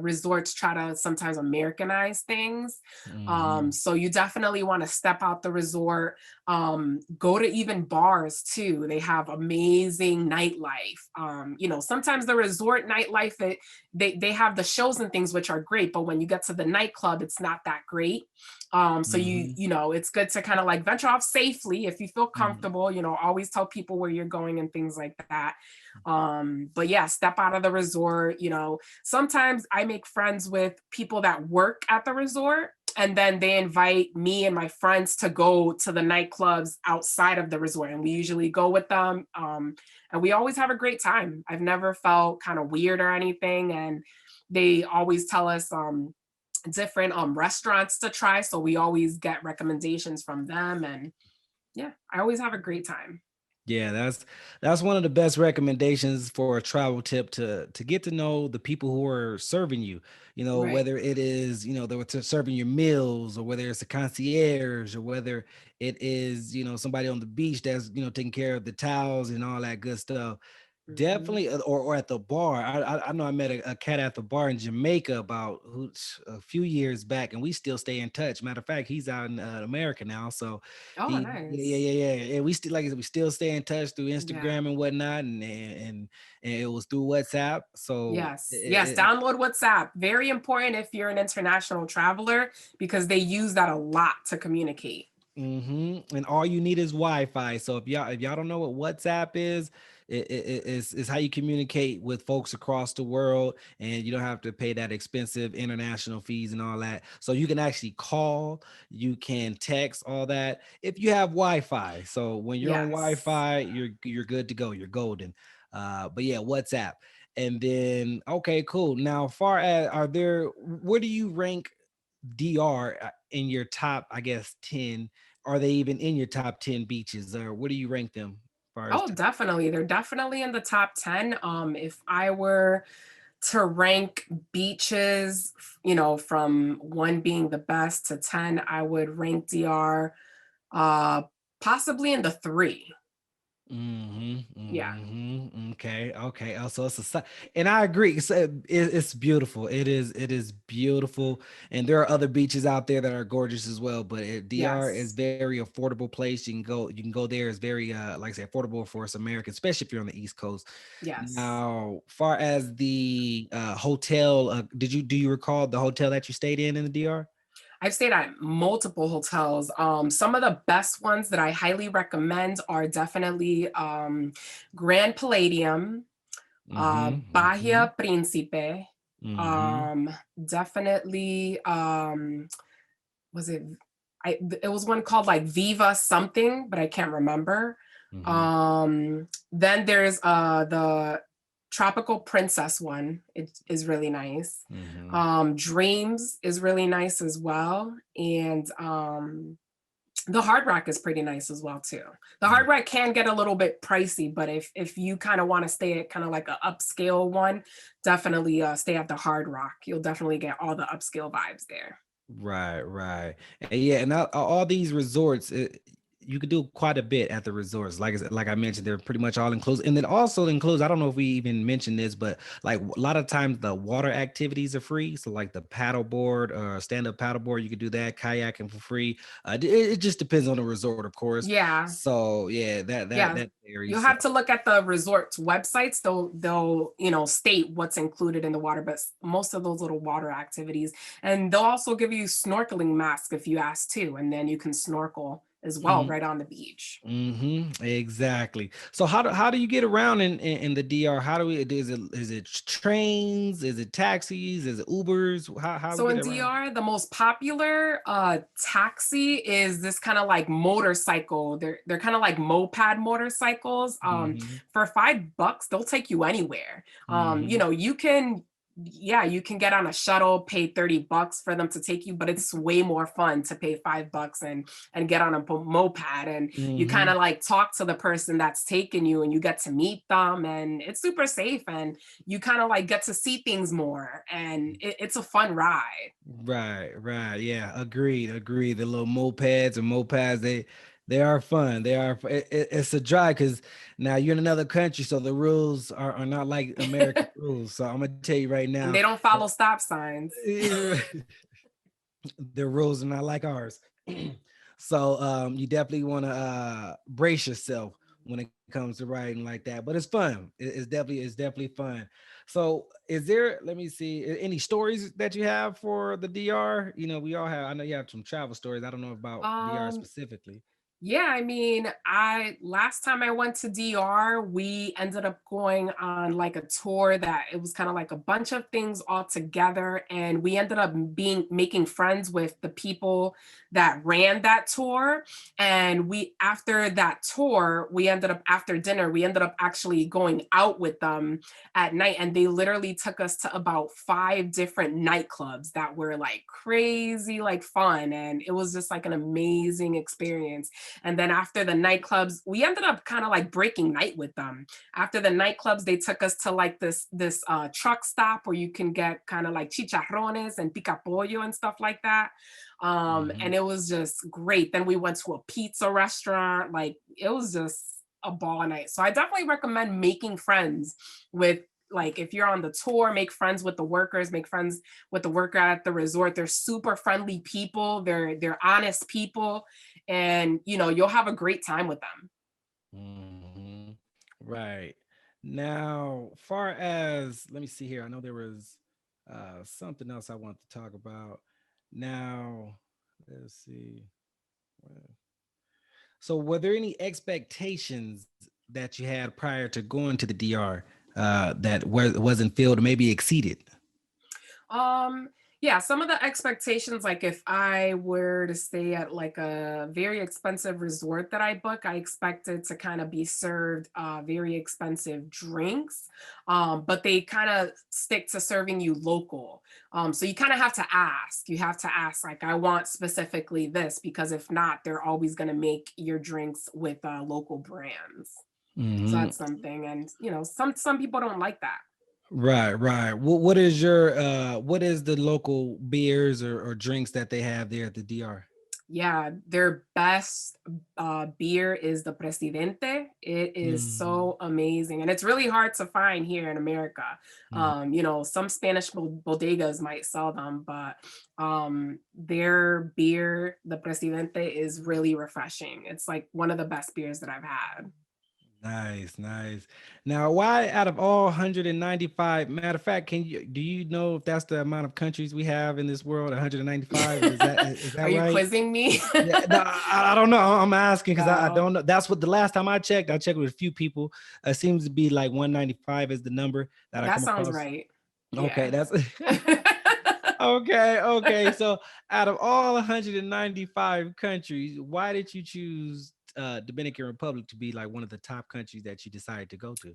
resorts try to sometimes Americanize things. Mhm. So you definitely want to step out the resort, go to even bars too. They have amazing nightlife. Sometimes the resort nightlife, they have the shows and things which are great, but when you get to the nightclub, it's not that great. So Mhm. it's good to kind of like venture off safely if you feel Mhm. comfortable. Always tell people where you're going and things like that. But yeah, step out of the resort. Sometimes I make friends with people that work at the resort, and then they invite me and my friends to go to the nightclubs outside of the resort, and we usually go with them, and we always have a great time. I've never felt kind of weird or anything, and they always tell us different restaurants to try, so we always get recommendations from them, and yeah, I always have a great time. Yeah, that's one of the best recommendations for a travel tip to get to know the people who are serving you. Right. Whether it is, they're serving your meals, or whether it's a concierge, or whether it is, somebody on the beach that's, taking care of the towels and all that good stuff. Hmm. Definitely, or at the bar. I know I met a cat at the bar in Jamaica about a few years back, and we still stay in touch. Matter of fact, he's out in America now, so Oh, yeah, nice. yeah, yeah, yeah. We still, like I said, we still stay in touch through Yeah. Instagram and whatnot, and it was through WhatsApp. So Yes. Yes. Download WhatsApp. Very important if you're an international traveler because they use that a lot to communicate. And all you need is Wi-Fi. So if y'all don't know what WhatsApp is, it's how you communicate with folks across the world, and you don't have to pay that expensive international fees and all that. So you can actually call, you can text, all that if you have Wi-Fi. So when you're on Yes. Wi-Fi, you're good to go. You're golden. But yeah, WhatsApp. And then okay, cool. Now, far as where do you rank DR in your top, I guess, 10? Are they even in your top 10 beaches, or what do you rank them as far as Oh, definitely. They're definitely in the top 10. If I were to rank beaches, from one being the best to 10, I would rank DR uh possibly in the three. Yeah. Okay, okay. Also, and I agree. It's beautiful. It is beautiful, and there are other beaches out there that are gorgeous as well. But DR is Yes. very affordable place. You can go there. It's very like I say, affordable for us Americans, especially if you're on the East Coast. Yes. Now, far as the hotel, do you recall the hotel that you stayed in the DR? I've stayed at multiple hotels. Some of the best ones that I highly recommend are definitely Grand Palladium, Mm-hmm. Bahia Principe, Mm-hmm. um, definitely was it it was one called like Viva something, but I can't remember. Mm-hmm. Then there's the Tropical Princess one. It is really nice. Mm-hmm. Dreams is really nice as well. And the Hard Rock is pretty nice as well too. The Hard Rock can get a little bit pricey, but if you kind of want to stay at kind of like an upscale one, definitely stay at the Hard Rock. You'll definitely get all the upscale vibes there. Right, right. And yeah, and all these resorts, you could do quite a bit at the resorts. Like I mentioned, they're pretty much all inclusive. And then also includes, I don't know if we even mentioned this, but like a lot of times the water activities are free. So like the paddle board or stand-up paddle board, you could do that, kayaking for free. It just depends on the resort, of course. Yeah. So yeah, that Yeah. that You'll varies. So have to look at the resort's websites. They'll state what's included in the water, but most of those little water activities. And they'll also give you snorkeling mask if you ask too. And then you can snorkel as well right on the beach. Exactly. So how do you get around in the DR? How do we is it trains? Is it taxis? Is it Ubers? How we So get in around? DR, the most popular taxi is this kind of like motorcycle. They're kind of like moped motorcycles. Mm-hmm. For $5, they'll take you anywhere. Mm-hmm. You can, yeah, you can get on a shuttle, pay $30 for them to take you, but it's way more fun to pay $5 and get on a moped, and you kind Mm-hmm. of like talk to the person that's taking you and you get to meet them, and it's super safe, and you kind of like get to see things more, and it's a fun ride. Right, right. Yeah, agreed, agreed. The little mopeds, they are fun. It's a drive because now you're in another country, so the rules are not like American rules. So I'm gonna tell you right And now, they don't follow stop signs. their rules are not like ours. So you definitely want to brace yourself when it comes to riding like that. But it's fun. It's definitely fun. So is there, let me see, any stories that you have for the DR? We all have, I know you have some travel stories. I don't know about DR um specifically. Yeah, I mean, I last time I went to DR, we ended up going on like a tour that it was kind of like a bunch of things all together, and we ended up being making friends with the people that ran that tour. And we after that tour, we ended up after dinner, we ended up actually going out with them at night, and they literally took us to about five different nightclubs that were like crazy like fun, and it was just like an amazing experience. And then after the nightclubs, we ended up kind of like breaking night with them. After the nightclubs, they took us to like this truck stop where you can get kind of like chicharrones and pica pollo and stuff like that. And it was just great. Then we went to a pizza restaurant. Like it was just a ball night. So I definitely recommend making friends with, like, if you're on the tour, make friends with the workers, make friends with the worker at the resort. They're super friendly people. They're honest people, and you know, you'll have a great time with them. Hmm. Right. Now, far as let me see here. I know there was something else I want to talk about. Now, let's see. Well, so, were there any expectations that you had prior to going to the DR that wasn't filled or maybe exceeded? Um, yeah, some of the expectations, like if I were to stay at like a very expensive resort that I book, I expected to kind of be served very expensive drinks, but they kind of stick to serving you local. So you kind of have to ask. You have to ask, like, I want specifically this, because if not, they're always going to make your drinks with local brands. So Hmm. that's something, and you know, some people don't like that. Right, right. What is your what is the local beers or drinks that they have there at the DR? Yeah, their best beer is the Presidente. It is Hmm. so amazing, and it's really hard to find here in America. You know, some Spanish bodegas might sell them, but their beer, the Presidente, is really refreshing. It's like one of the best beers that I've had. Nice, nice. Now, why out of all 195, matter of fact, do you know if that's the amount of countries we have in this world, 195? Is Are that you right? quizzing me? Yeah, no, I don't know. I'm asking because I No, don't know. That's what the last time I checked with a few people. It seems to be like 195 is the number that I that come sounds across. right. Okay, Yeah. that's okay. Okay, so out of all 195 countries, why did you choose Dominican Republic to be like one of the top countries that you decided to go to?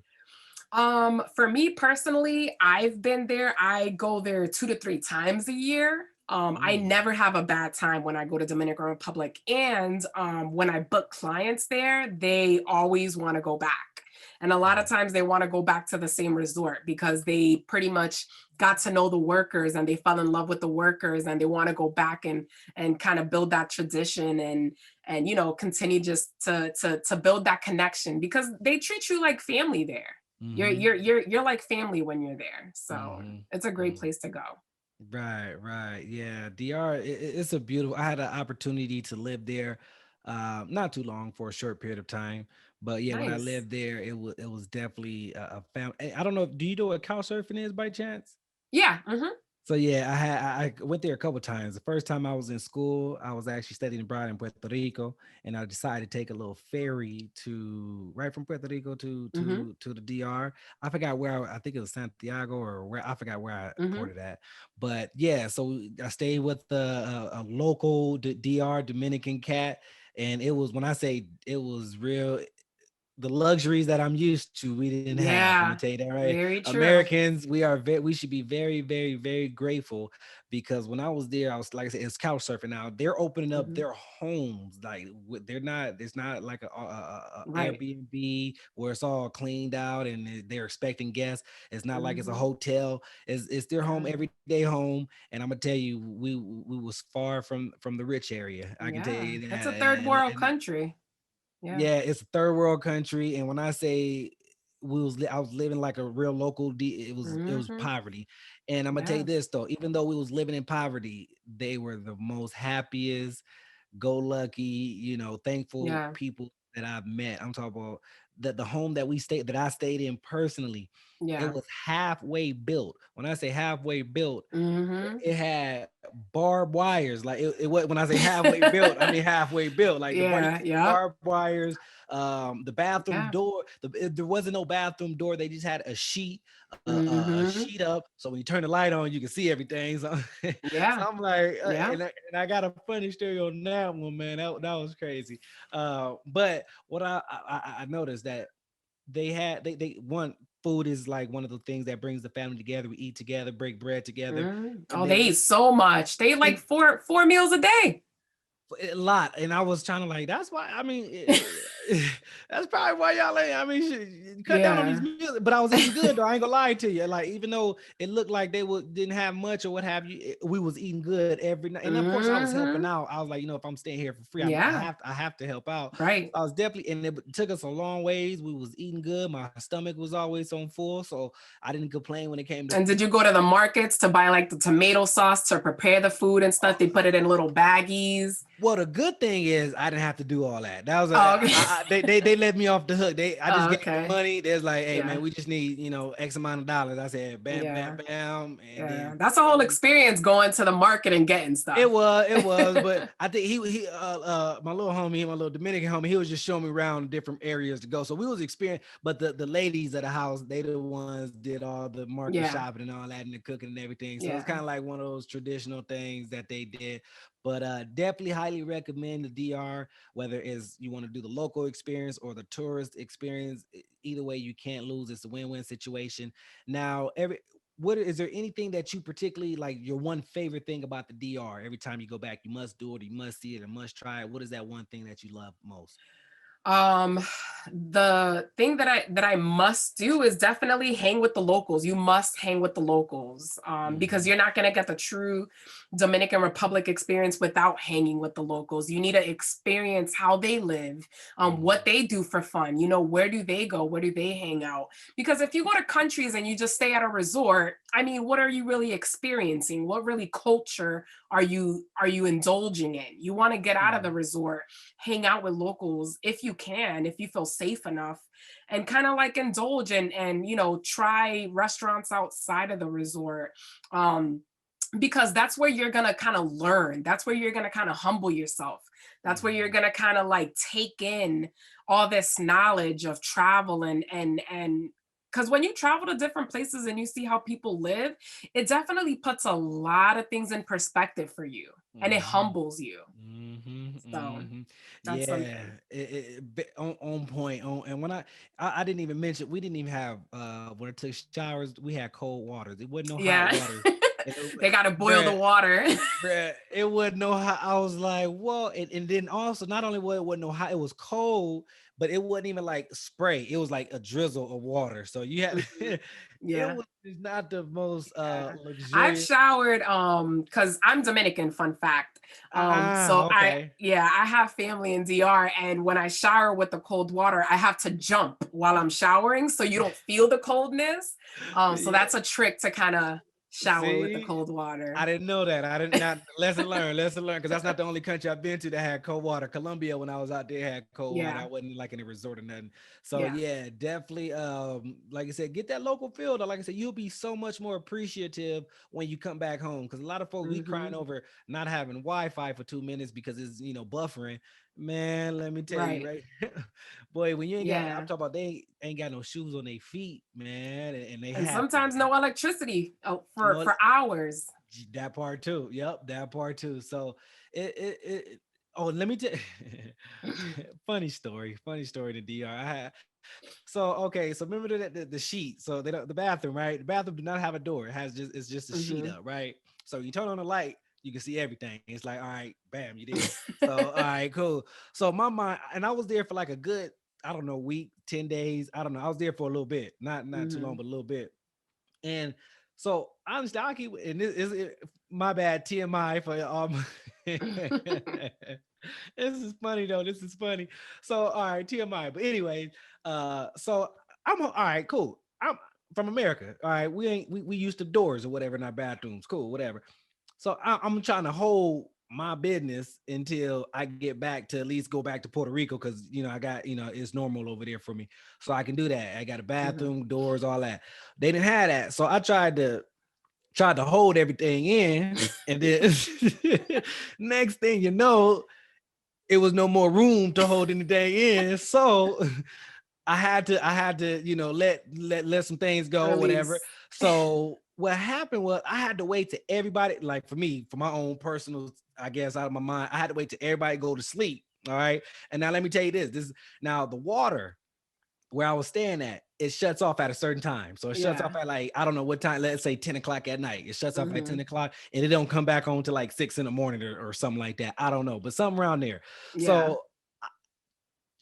For me personally, I've been there. I go there 2 to 3 times a year. I Mm, never have a bad time when I go to Dominican Republic. And when I book clients there, they always want to go back. And a lot of mm, times they want to go back to the same resort because they pretty much got to know the workers and they fell in love with the workers, and they want to go back and kind of build that tradition, and you know, continue just to build that connection, because they treat you like family there. You're mm-hmm, you're you're you're like family when you're there. So mm-hmm, it's a great mm. place to go. Right, right. Yeah, DR, it's a beautiful. I had an opportunity to live there, not too long, for a short period of time. But yeah, when I Nice. lived there, it was definitely a family. I don't know. Do you know what couch surfing is by chance? Yeah. Hmm. So yeah, I went there a couple times. The first time I was in school, I was actually studying abroad in Puerto Rico, and I decided to take a little ferry to right from Puerto Rico Hmm. to the DR. I forgot where I think it was Santiago or where I forgot where I Hmm. ported at, but yeah. So I stayed with a local DR Dominican cat, and it was when I say it was real the luxuries that I'm used to, we didn't have. Let me Yeah. tell you that, right? Very true. Americans, we should be very, very, very grateful because when I was there, I was like I said, it's couch surfing now. They're opening up Hmm. their homes, like they're not. It's not like a Right. Airbnb where it's all cleaned out and they're expecting guests. It's not like it's a Hmm. hotel. It's their home, Yeah. everyday home. And I'm gonna tell you, we was far from the rich area. I can tell Yeah. you It's that, a third world and country. Yeah. yeah, it's a third world country, and when I say I was living like a real local. It was Hmm. poverty, and I'm gonna tell you Yeah. this though. Even though we was living in poverty, they were the most happiest, go lucky, thankful Yeah. people that I've met. I'm talking about the home that I stayed in personally. It Yeah. was halfway built. When I say halfway built, Hmm. it had barbed wires. Like when I say halfway built, I mean halfway built. Like you Yeah. could see Yep. barbed wires. The bathroom Yeah. door, there wasn't no bathroom door. They just had a Hmm. sheet up. So when you turn the light on, you can see everything. So, so Yeah. I'm like, Yeah. and I got a funny story on that one, man. That was crazy. But what I noticed that they one food is like one of the things that brings the family together. We eat together, break bread together, Mm. and Oh, they then eat so much. They eat like and four meals a day. a lot, and I was trying to like. That's why. I mean, that's probably why y'all ain't. I mean, shit, cut down on these Yeah. meals. But I was eating good though. I ain't gonna lie to you. Like even though it looked like didn't have much or what have you, we was eating good every night. And of course, I was helping Hmm. out. I was like, if I'm staying here for free, Yeah. I have to help out. So Right. I was definitely, and it took us a long ways. We was eating good. My stomach was always on full, so I didn't complain when it came to And food. did you go to the markets to buy like the tomato sauce to prepare the food and stuff? They put it in little baggies. Well, the good thing is I didn't have to do all that. That was Oh, okay. they let me off the hook. I just Oh, gave them okay. money. There's like, hey man, Yeah. we just need X amount of dollars. I said bam, bam, Yeah. bam, and Yeah. then That's a whole experience going to the market and getting stuff. it was. But I think he my little homie, my little Dominican homie, he was just showing me around different areas to go. So we was experiencing. But the ladies of the house, they the ones did all the market Yeah. shopping and all that and the cooking and everything. So it's kind Yeah. of like one of those traditional things that they did. But definitely highly recommend the DR, whether it's you want to do the local experience or the tourist experience. Either way, you can't lose. It's a win-win situation. Now, what is there anything that you particularly like your one favorite thing about the DR? Every time you go back, you must do it, you must see it, and must try it. What is that one thing that you love most? Um, the thing that I must do is definitely hang with the locals. You must hang with the locals, because Hmm. you're not going to get the true Dominican Republic experience without hanging with the locals. You need to experience how they live, what Hmm. they do for fun. Where do they go? Where do they hang out? Because if you go to countries and you just stay at a resort, I mean, what are you really experiencing? What really culture are you indulging in? You want to get out of the Hmm. resort, hang out with locals if you can, if you feel safe enough, and kind of like indulge and try restaurants outside of the resort. Because that's where you're going to kind of learn. That's where you're going to kind of humble yourself. That's where you're Hmm. going to kind of like take in all this knowledge of travel and because when you travel to different places and you see how people live, it definitely puts a lot of things in perspective for you, and it Hmm. humbles you. Hmm. So Hmm. that's Yeah, something. on point. And when I didn't even mention, we didn't even have when I took showers, we had cold waters. It wasn't no hot Yeah. water. And They got to boil the bruh, water. bruh, it wasn't no hot. I was like, whoa. And then also, not only was it wasn't no hot, it was cold, but it wasn't even like spray. It was like a drizzle of water. So you had Mhm. it Yeah. was not the most Yeah. I've luxurious. showered because I'm Dominican, fun fact. So Okay. I have family in DR, and when I shower with the cold water, I have to jump while I'm showering so you don't feel the coldness. So Yeah. that's a trick to kind of shower with the See, cold I water. didn't know that. I didn't not lesson learned, because that's not the only country I've been to that had cold water. Colombia, when I was out there, had cold water. I Yeah. wasn't like in a resort or nothing. So Yeah. yeah, definitely. Like I said, get that local feel. Though. Like I said, you'll be so much more appreciative when you come back home. Because a lot of folks we crying Hmm. over not having Wi-Fi for 2 minutes because it's buffering. Man, let me tell you, Right. right? Boy, when you ain't got, I'm Yeah. talking about they ain't got no shoes on their feet, man, and they And happy. sometimes no electricity for No, hours. that part too. Yep, that part too. So it oh, let me tell funny story to DR. I had so okay, so remember the sheet. So they don't the bathroom, right? The bathroom do not have a door. It's just a sheet Hmm. up, right? So you turn on the light, you can see everything. It's like, all right, bam, you did. So all right, cool. So my mind, and I was there for like a good, I don't know, week, 10 days. I don't know. I was there for a little bit, not too long, Hmm. but a little bit. And so honestly, I keep and this is my bad TMI for this is funny though. This is funny. So all right, TMI. But anyways, so I'm all right, cool. I'm from America. All right, we used to doors or whatever in our bathrooms. Cool, whatever. So I'm trying to hold my business until I get back to at least go back to Puerto Rico because I got it's normal over there for me, so I can do that. I got a Hmm. bathroom, doors, all that. They didn't have that, so I tried to hold everything in, and then next thing you know, it was no more room to hold anything in. So I had to let some things go, whatever. Release. So what happened was I had to wait to everybody, like for me, for my own personal, I guess, out of my mind, I had to wait till everybody go to sleep. All right. And now let me tell you this. Now the water where I was staying at, it shuts off at a certain time. So it shuts off Yeah. at like, I don't know what time, let's say 10 o'clock at night. It shuts off at 10 Mhm. o'clock and it don't come back on to like 6 in the morning or something like that. I don't know, but something around there. Yeah. So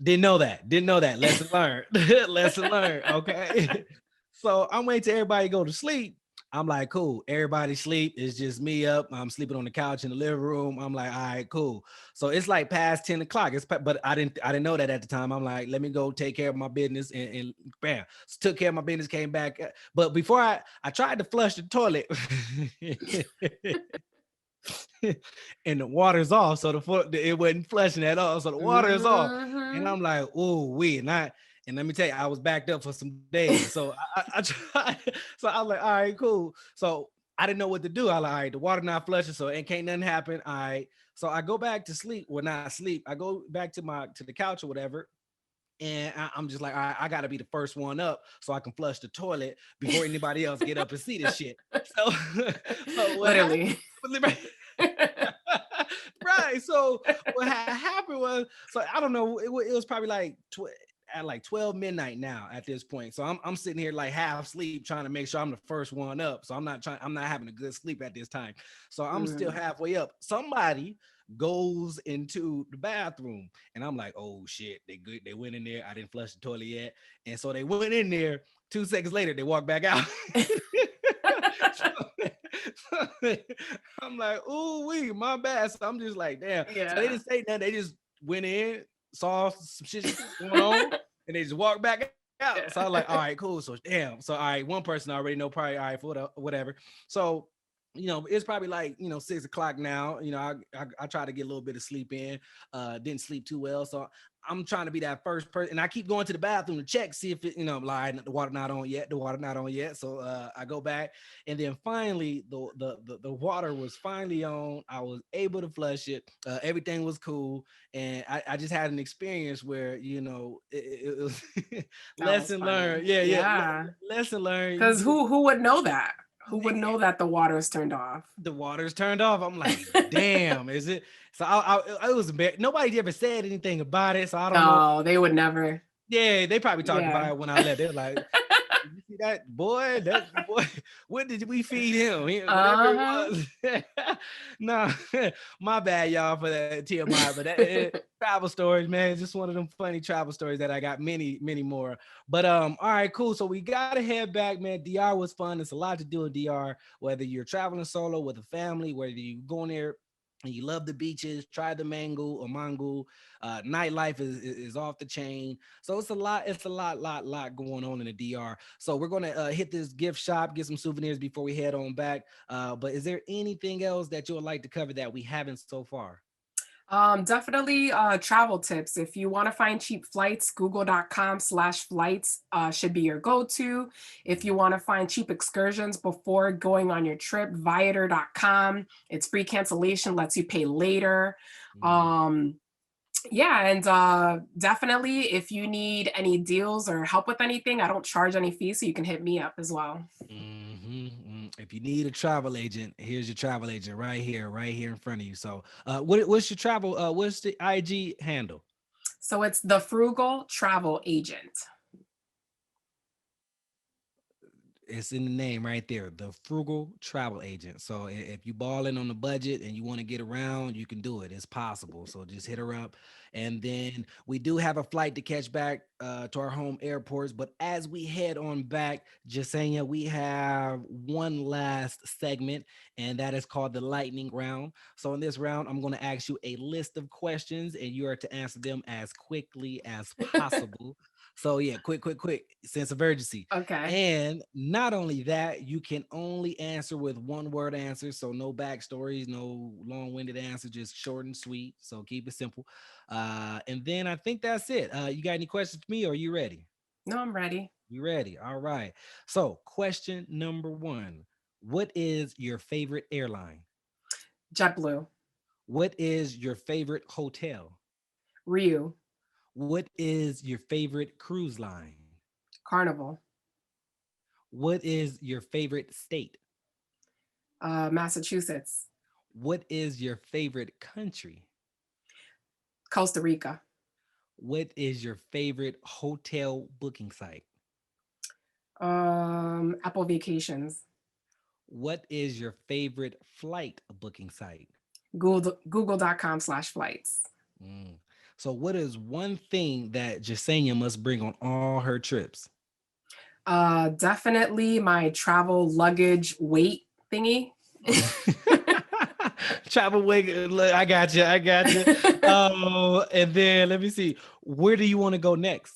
didn't know that. Lesson learned. Lesson learned. Okay. So I'm waiting till everybody go to sleep. I'm like, cool. Everybody sleep. It's just me up. I'm sleeping on the couch in the living room. I'm like, all right, cool. So it's like past 10 o'clock. But I didn't know that at the time. I'm like, let me go take care of my business and bam. So took care of my business, came back. But before I tried to flush the toilet. And the water's off, so it wasn't flushing at all. So the water is off, and Mhm. I'm like, oh, and let me tell you, I was backed up for some days. So I tried. So I was like, all right, cool. So I didn't know what to do. I like, all right, the water not flushing, so it can't nothing happen. All right. So I go back to sleep. Well, not sleep. I go back to the couch or whatever. And I'm just like, all right, I gotta be the first one up so I can flush the toilet before anybody else get up and see this shit. So, so what Literally. happened? Right. So what happened was, so I don't know, it was probably like at like 12 midnight now at this point. So I'm sitting here like half sleep trying to make sure I'm the first one up. So I'm not having a good sleep at this time. So I'm still Mhm. halfway up. Somebody goes into the bathroom and I'm like, oh shit, they went in there. I didn't flush the toilet yet. And so they went in there. 2 seconds later, they walked back out. So I'm like, ooh, my bad. So I'm just like, damn. So they Yeah. didn't say nothing. They just went in, saw some shit going on, and they just walked back out. So I was like, all right, cool. So damn. So all right, one person already know, probably all right for whatever. So it's probably like 6 o'clock now. I try to get a little bit of sleep in. Didn't sleep too well, so I'm trying to be that first person, and I keep going to the bathroom to check, see if it, like the water not on yet. The water not on yet. So I go back, and then finally the water was finally on. I was able to flush it. Everything was cool, and I just had an experience where it was That was lesson funny. learned. Yeah, yeah. Yeah. Lesson learned. You Because do who would know that? Who would know that the water is turned off? the water's turned off. I'm like, damn, is it? So I was embarrassed. Nobody ever said anything about it, so I don't know. No, they would never. Yeah, they probably talked about Yeah. it when I left. They're like, "Did you see that boy? That boy, what did we feed him? Whatever it Uh-huh. was." No, my bad, y'all, for that TMI. But travel stories, man, just one of them funny travel stories that I got many, many more. But all right, cool. So we gotta head back, man. DR was fun. It's a lot to do in DR. Whether you're traveling solo with a family, whether you go in there and you love the beaches, try the mango. Nightlife is off the chain. So it's a lot going on in the DR. So we're gonna hit this gift shop, get some souvenirs before we head on back. But is there anything else that you would like to cover that we haven't so far? Definitely travel tips. If you want to find cheap flights, google.com/flights should be your go-to. If you want to find cheap excursions before going on your trip, viator.com. It's free cancellation, lets you pay later. Mm. Um, yeah, and definitely if you need any deals or help with anything, I don't charge any fees, so you can hit me up as well. If you need a travel agent, here's your travel agent right here in front of you. So, what's your travel? What's the IG handle? So it's the Frugal Travel Agent. It's in the name right there, the Frugal Travel Agent. So if you balling on the budget and you want to get around, you can do it. It's possible. So just hit her up. And then we do have a flight to catch back to our home airports. But as we head on back, Jasenia, we have one last segment, and that is called the lightning round. So in this round, I'm going to ask you a list of questions, and you are to answer them as quickly as possible. So yeah, quick, sense of urgency. Okay. And not only that, you can only answer with one word answers. So no backstories, no long-winded answers, just short and sweet. So keep it simple. And then I think that's it. You got any questions for me, or are you ready? No, I'm ready. You ready? All right. So question number one. What is your favorite airline? JetBlue. What is your favorite hotel? Ryu. What is your favorite cruise line? Carnival. What is your favorite state? Massachusetts. What is your favorite country? Costa Rica. What is your favorite hotel booking site? Apple Vacations. What is your favorite flight booking site? Google.com/flights. Mm. So, what is one thing that Jasenia must bring on all her trips? Definitely my travel luggage weight thingy. Travel wig. Look, I got you. I got you. Oh, and then let me see. Where do you want to go next?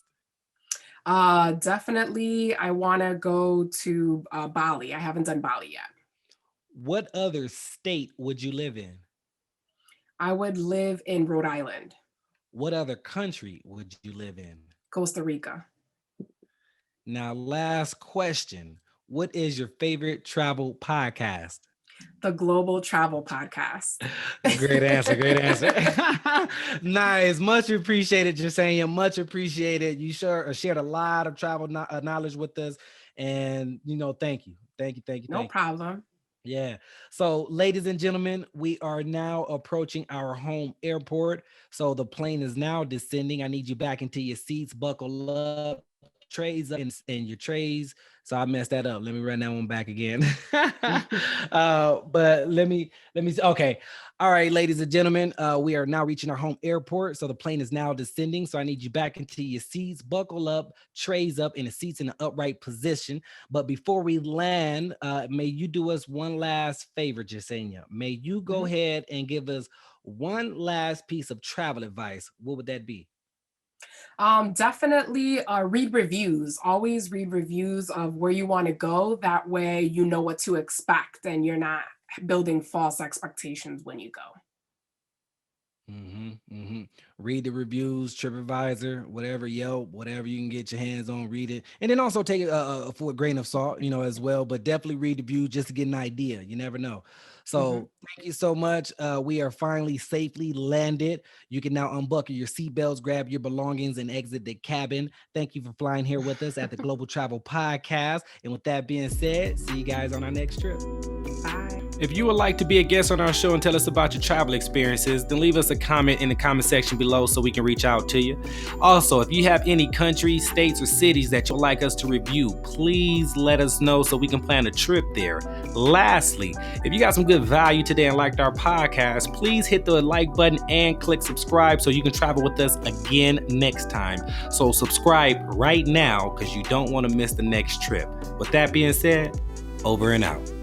Definitely I want to go to Bali. I haven't done Bali yet. What other state would you live in? I would live in Rhode Island. What other country would you live in? Costa Rica. Now, last question. What is your favorite travel podcast? The Global Travel Podcast. Great answer. Great answer. Nice. Much appreciated, Jasenia. Much appreciated. You shared a lot of travel knowledge with us. And, thank you. Thank you. Thank you. No Thank you. problem. Yeah. So, ladies and gentlemen, we are now approaching our home airport. So, the plane is now descending. I need you back into your seats. Buckle up, trays up in your trays. So I messed that up. Let me run that one back again. But let me. Okay. All right, ladies and gentlemen, we are now reaching our home airport. So the plane is now descending. So I need you back into your seats, buckle up, trays up, and the seats in the upright position. But before we land, may you do us one last favor, Jasenia. May you go ahead and give us one last piece of travel advice. What would that be? Definitely read reviews. Always read reviews of where you want to go. That way you know what to expect and you're not building false expectations when you go. Read the reviews, TripAdvisor, whatever, Yelp, whatever you can get your hands on, read it. And then also take it for a grain of salt, as well. But definitely read the reviews just to get an idea. You never know. So thank you so much. We are finally safely landed. You can now unbuckle your seatbelts, grab your belongings, and exit the cabin. Thank you for flying here with us at the Global Travel Podcast. And with that being said, see you guys on our next trip. Bye. If you would like to be a guest on our show and tell us about your travel experiences, then leave us a comment in the comment section below so we can reach out to you. Also, if you have any countries, states, or cities that you'd like us to review, please let us know so we can plan a trip there. Lastly, if you got some good value today and liked our podcast, please hit the like button and click subscribe so you can travel with us again next time. So subscribe right now because you don't want to miss the next trip. With that being said, over and out.